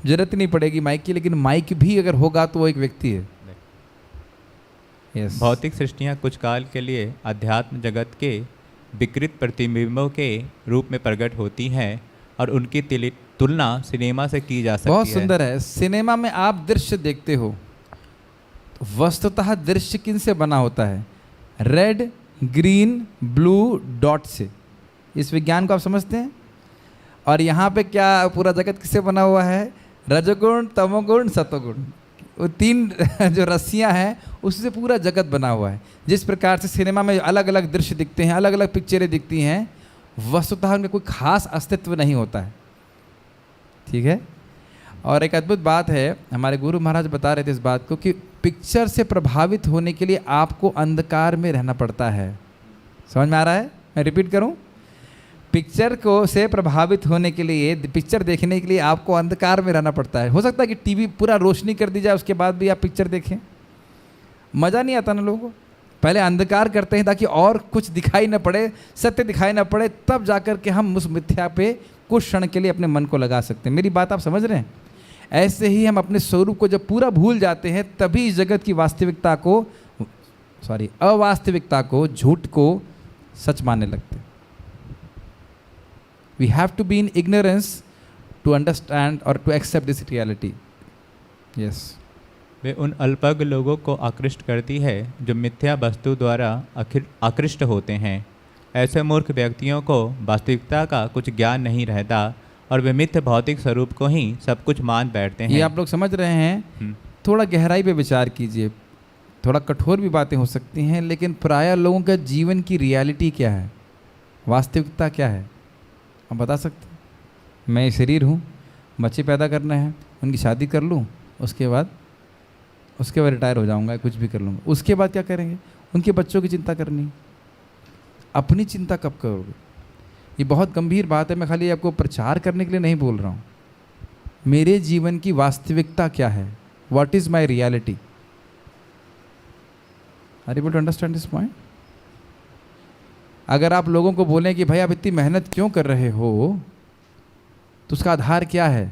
जरूरत नहीं पड़ेगी माइक की, लेकिन माइक भी अगर होगा तो वो एक व्यक्ति है। यस, भौतिक सृष्टियाँ कुछ काल के लिए अध्यात्म जगत के विकृत प्रतिबिंबों के रूप में प्रकट होती हैं और उनकी तुलना सिनेमा से की जा सकती है। बहुत सुंदर है। सिनेमा में आप दृश्य देखते हो, तो वस्तुतः दृश्य किन से बना होता है? रेड, ग्रीन, ब्लू डॉट से। इस विज्ञान को आप समझते हैं। और यहाँ पे क्या पूरा जगत किससे बना हुआ है? रजोगुण, तमोगुण, सतोगुण, वो तीन जो रस्सियाँ हैं उससे पूरा जगत बना हुआ है। जिस प्रकार से सिनेमा में अलग अलग दृश्य दिखते हैं, अलग अलग पिक्चरें दिखती हैं, वस्तुतः उनमें कोई खास अस्तित्व नहीं होता है। ठीक है। और एक अद्भुत बात है, हमारे गुरु महाराज बता रहे थे इस बात को कि पिक्चर से प्रभावित होने के लिए आपको अंधकार में रहना पड़ता है। समझ में आ रहा है? मैं रिपीट करूं, पिक्चर को से प्रभावित होने के लिए, पिक्चर देखने के लिए आपको अंधकार में रहना पड़ता है। हो सकता है कि टीवी पूरा रोशनी कर दी जाए, उसके बाद भी आप पिक्चर देखें, मज़ा नहीं आता ना लोगों को। पहले अंधकार करते हैं ताकि और कुछ दिखाई न पड़े, सत्य दिखाई न पड़े, तब जाकर के हम उस मिथ्या पे कुछ क्षण के लिए अपने मन को लगा सकते हैं। मेरी बात आप समझ रहे हैं? ऐसे ही हम अपने स्वरूप को जब पूरा भूल जाते हैं, तभी इस जगत की वास्तविकता को, अवास्तविकता को, झूठ को सच मानने लगते हैं। We have to be in ignorance to understand or to accept this reality. Yes. वे उन अल्पज्ञ लोगों को आकृष्ट करती है जो मिथ्या वस्तु द्वारा आकृष्ट होते हैं। ऐसे मूर्ख व्यक्तियों को वास्तविकता का कुछ ज्ञान नहीं रहता और वे मिथ्य भौतिक स्वरूप को ही सब कुछ मान बैठते हैं। ये आप लोग समझ रहे हैं? थोड़ा गहराई पे विचार कीजिए। थोड़ा कठोर भी बातें हो सकती हैं, लेकिन प्रायः लोगों का जीवन की रियलिटी क्या है, वास्तविकता क्या है, आप बता सकते हैं? मैं शरीर हूँ, बच्चे पैदा करने हैं, उनकी शादी कर लूँ, उसके बाद रिटायर हो जाऊँगा, कुछ भी कर लूँगा, उसके बाद क्या करेंगे? उनके बच्चों की चिंता करनी, अपनी चिंता कब करोगे? ये बहुत गंभीर बात है। मैं खाली आपको प्रचार करने के लिए नहीं बोल रहा हूँ। मेरे जीवन की वास्तविकता क्या है? What is my reality? Are you able to understand this point? अगर आप लोगों को बोलें कि भाई आप इतनी मेहनत क्यों कर रहे हो, तो उसका आधार क्या है?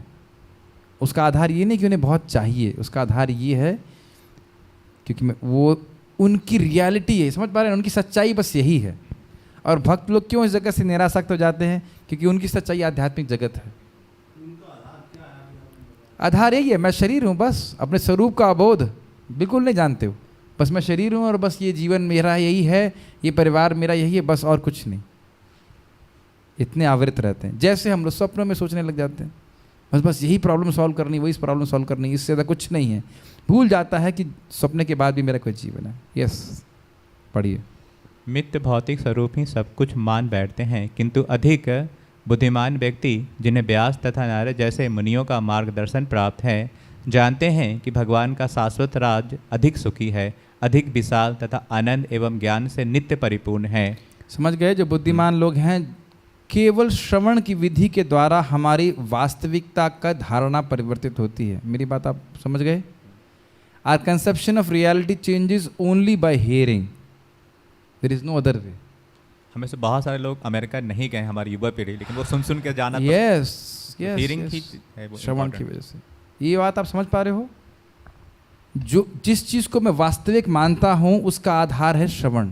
उसका आधार ये नहीं कि उन्हें बहुत चाहिए, उसका आधार ये है क्योंकि वो उनकी रियलिटी है। समझ पा रहे हैं? उनकी सच्चाई बस यही है। और भक्त लोग क्यों इस जगत से निरासक्त हो जाते हैं? क्योंकि उनकी सच्चाई आध्यात्मिक जगत है। आधार यही है, मैं शरीर हूँ, बस अपने स्वरूप का अबोध बिल्कुल नहीं जानते हो। बस मैं शरीर हूँ और बस ये जीवन मेरा यही है, ये परिवार मेरा यही है, बस और कुछ नहीं। इतने आवृत रहते हैं, जैसे हम लोग स्वप्नों में सोचने लग जाते हैं, बस यही प्रॉब्लम सॉल्व करनी, वही प्रॉब्लम सॉल्व करनी, इससे ज़्यादा कुछ नहीं है। भूल जाता है कि सपने के बाद भी मेरा कोई जीवन है। यस, पढ़िए। मिथ्य भौतिक स्वरूप ही सब कुछ मान बैठते हैं, किंतु अधिक बुद्धिमान व्यक्ति जिन्हें व्यास तथा नारद जैसे मुनियों का मार्गदर्शन प्राप्त है, जानते हैं कि भगवान का शाश्वत राज अधिक सुखी है, अधिक विशाल तथा आनंद एवं ज्ञान से नित्य परिपूर्ण है। समझ गए? जो बुद्धिमान लोग हैं, केवल श्रवण की विधि के द्वारा हमारी वास्तविकता का धारणा परिवर्तित होती है। मेरी बात आप समझ गए? Our conception of reality changes only by hearing. There is no other way. हमें से बहुत सारे लोग अमेरिका नहीं गए, हमारी युवा पीढ़ी, लेकिन वो सुन के जाना यस hearing यस, ही है वो श्रवण की important। वजह से। ये बात आप समझ पा रहे हो? जो जिस चीज़ को मैं वास्तविक मानता हूँ उसका आधार है श्रवण।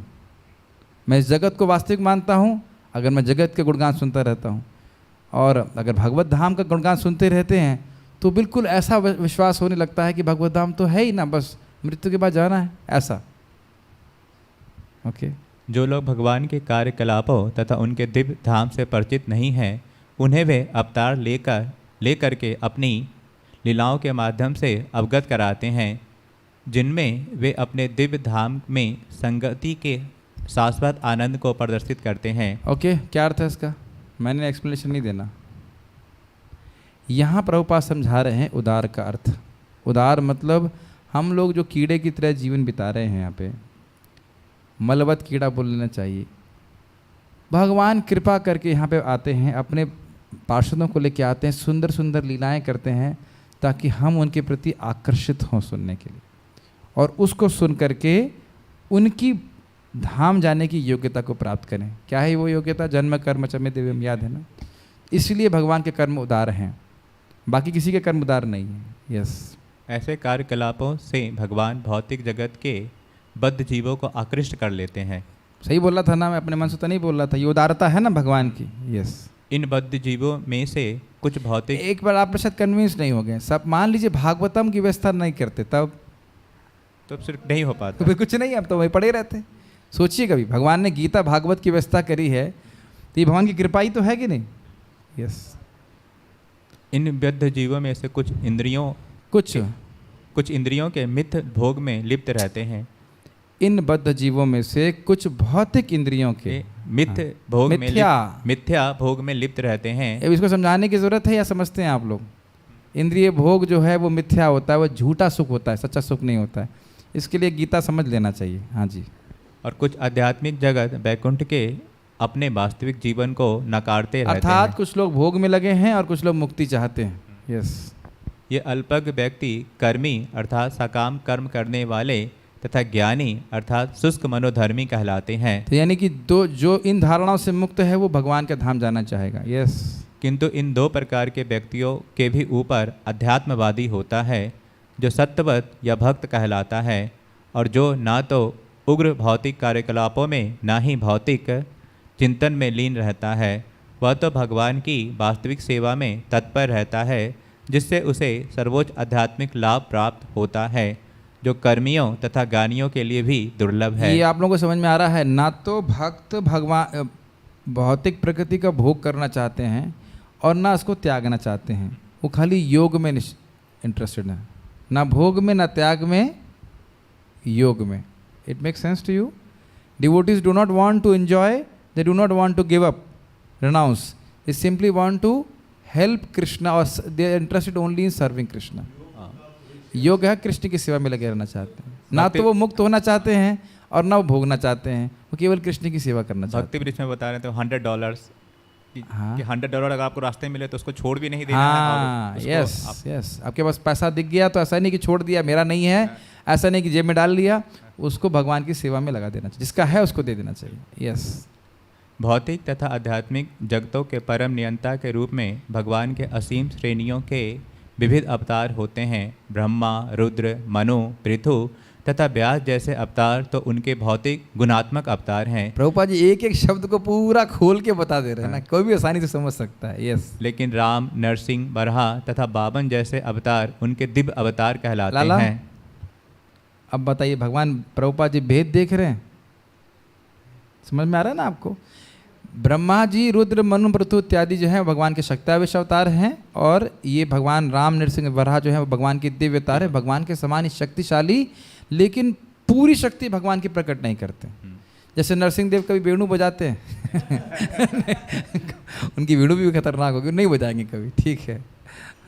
मैं इस जगत को वास्तविक मानता हूँ अगर मैं जगत के गुणगान सुनता रहता हूँ, और अगर भगवत धाम का गुणगान सुनते रहते हैं तो बिल्कुल ऐसा विश्वास होने लगता है कि भगवत धाम तो है ही ना, बस मृत्यु के बाद जाना है, ऐसा। ओके। जो लोग भगवान के कार्यकलापों तथा उनके दिव्य धाम से परिचित नहीं हैं, उन्हें वे अवतार लेकर के अपनी लीलाओं के माध्यम से अवगत कराते हैं, जिनमें वे अपने दिव्य धाम में संगति के शाश्वत आनंद को प्रदर्शित करते हैं। ओके, क्या अर्थ है इसका? मैंने एक्सप्लेनेशन नहीं देना। यहाँ प्रभुपाद समझा रहे हैं उदार का अर्थ। उदार मतलब हम लोग जो कीड़े की तरह जीवन बिता रहे हैं यहाँ पे, मलबत कीड़ा बोल लेना चाहिए। भगवान कृपा करके यहाँ पे आते हैं, अपने पार्षदों को लेके आते हैं, सुंदर सुंदर लीलाएं करते हैं ताकि हम उनके प्रति आकर्षित हों सुनने के लिए, और उसको सुन करके उनकी धाम जाने की योग्यता को प्राप्त करें। क्या है वो योग्यता? जन्म कर्म च में दिव्यम, याद है ना? इसलिए भगवान के कर्म उदार हैं, बाकी किसी के कर्म उदार नहीं है। यस। ऐसे कार्यकलापों से भगवान भौतिक जगत के बद्ध जीवों को आकृष्ट कर लेते हैं। सही बोला था ना? मैं अपने मन से तो नहीं बोल रहा था, ये उदारता है ना भगवान की। यस। इन बद्ध जीवों में से कुछ भौतिक, एक बार आप शायद कन्विंस नहीं हो गए। सब मान लीजिए भागवतम की व्यवस्था नहीं करते तब तो सिर्फ नहीं हो पाता। तो फिर कुछ नहीं, अब तो वही पड़े रहते। सोचिए कभी भगवान ने गीता भागवत की व्यवस्था करी है तो ये भगवान की कृपा ही तो है कि नहीं? यस। इन बद्ध जीवों में से कुछ इंद्रियों के मिथ्य भोग में लिप्त रहते हैं। इन बद्ध जीवों में से कुछ भौतिक इंद्रियों के मिथ्य भोग में मिथ्या मिथ्या भोग में लिप्त रहते हैं। अब इसको समझाने की जरूरत है या समझते हैं आप लोग? इंद्रिय भोग जो है वो मिथ्या होता है, वो झूठा सुख होता है, सच्चा सुख नहीं होता है। इसके लिए गीता समझ लेना चाहिए। हाँ जी। और कुछ आध्यात्मिक जगत वैकुंठ के अपने वास्तविक जीवन को नकारते रहते हैं। अर्थात कुछ लोग भोग में लगे हैं और कुछ लोग मुक्ति चाहते हैं। यस। ये अल्पज्ञ व्यक्ति कर्मी अर्थात सकाम कर्म करने वाले तथा ज्ञानी अर्थात शुष्क मनोधर्मी कहलाते हैं। तो यानी कि जो इन धारणाओं से मुक्त है वो भगवान का धाम जाना चाहेगा। यस। किंतु इन दो प्रकार के व्यक्तियों के भी ऊपर अध्यात्मवादी होता है, जो सत्यवत या भक्त कहलाता है, और जो ना तो उग्र भौतिक कार्यकलापों में ना ही भौतिक चिंतन में लीन रहता है। वह तो भगवान की वास्तविक सेवा में तत्पर रहता है, जिससे उसे सर्वोच्च आध्यात्मिक लाभ प्राप्त होता है, जो कर्मियों तथा ज्ञानियों के लिए भी दुर्लभ है। ये आप लोगों को समझ में आ रहा है? ना तो भक्त भगवान भौतिक प्रकृति का भोग करना चाहते हैं और ना उसको त्यागना चाहते हैं, वो खाली योग में इंटरेस्टेड है, ना भोग में ना त्याग में, योग में। It makes sense to you? Devotees do not want to enjoy, they do not want to give up, renounce, they simply want to help Krishna, or they are interested only in serving Krishna. योग है कृष्ण की सेवा में लगे रहना चाहते हैं, ना तो वो मुक्त होना चाहते हैं और ना वो भोगना चाहते हैं, वो केवल कृष्ण की सेवा करना चाहते भक्ति वृक्ष में बता रहे थे $100 हाँ। कि $100 अगर आपको रास्ते में मिले तो उसको छोड़ भी नहीं हैं। देना है। हाँ, और उसको यस यस। आपके पास पैसा दिख गया तो ऐसा नहीं कि छोड़ दिया, मेरा नहीं है, ऐसा नहीं कि जेब में डाल लिया, उसको भगवान की सेवा में लगा देना चाहिए, जिसका है उसको दे देना चाहिए। यस। भौतिक तथा आध्यात्मिक जगतों के परम नियंता के रूप में भगवान के असीम श्रेणियों के विविध अवतार होते हैं। ब्रह्मा, रुद्र, मनु, पृथु तथा व्यास जैसे अवतार तो उनके भौतिक गुणात्मक अवतार हैं। प्रभुपाद जी एक एक शब्द को पूरा खोल के बता दे रहे हैं ना, कोई भी आसानी से समझ सकता है। यस। लेकिन राम, नरसिंह, बरहा तथा बावन जैसे अवतार उनके दिव्य अवतार कहलाते लाला, हैं। अब बताइए, भगवान प्रभुपाद जी भेद देख रहे हैं? समझ में आ रहा है ना आपको? ब्रह्मा जी, रुद्र, मनु, पृथु इत्यादि जो है भगवान के शक्तावेश अवतार हैं, और ये भगवान राम, नरसिंह, वराह जो है वो भगवान की दिव्य अवतार है, भगवान के समान ही शक्तिशाली, लेकिन पूरी शक्ति भगवान की प्रकट नहीं करते। जैसे नरसिंह देव कभी वेणु बजाते हैं उनकी वेणु भी खतरनाक होगी, नहीं बजाएंगे कभी, ठीक है।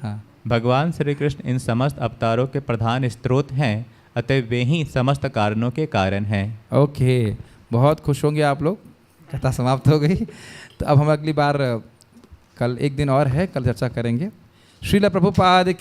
हाँ। भगवान श्री कृष्ण इन समस्त अवतारों के प्रधान स्रोत हैं, अतः वे ही समस्त कारणों के कारण हैं। ओके, बहुत खुश होंगे आप लोग, कथा समाप्त हो गई। तो अब हम अगली बार, कल एक दिन और है, कल चर्चा करेंगे। श्रील प्रभुपाद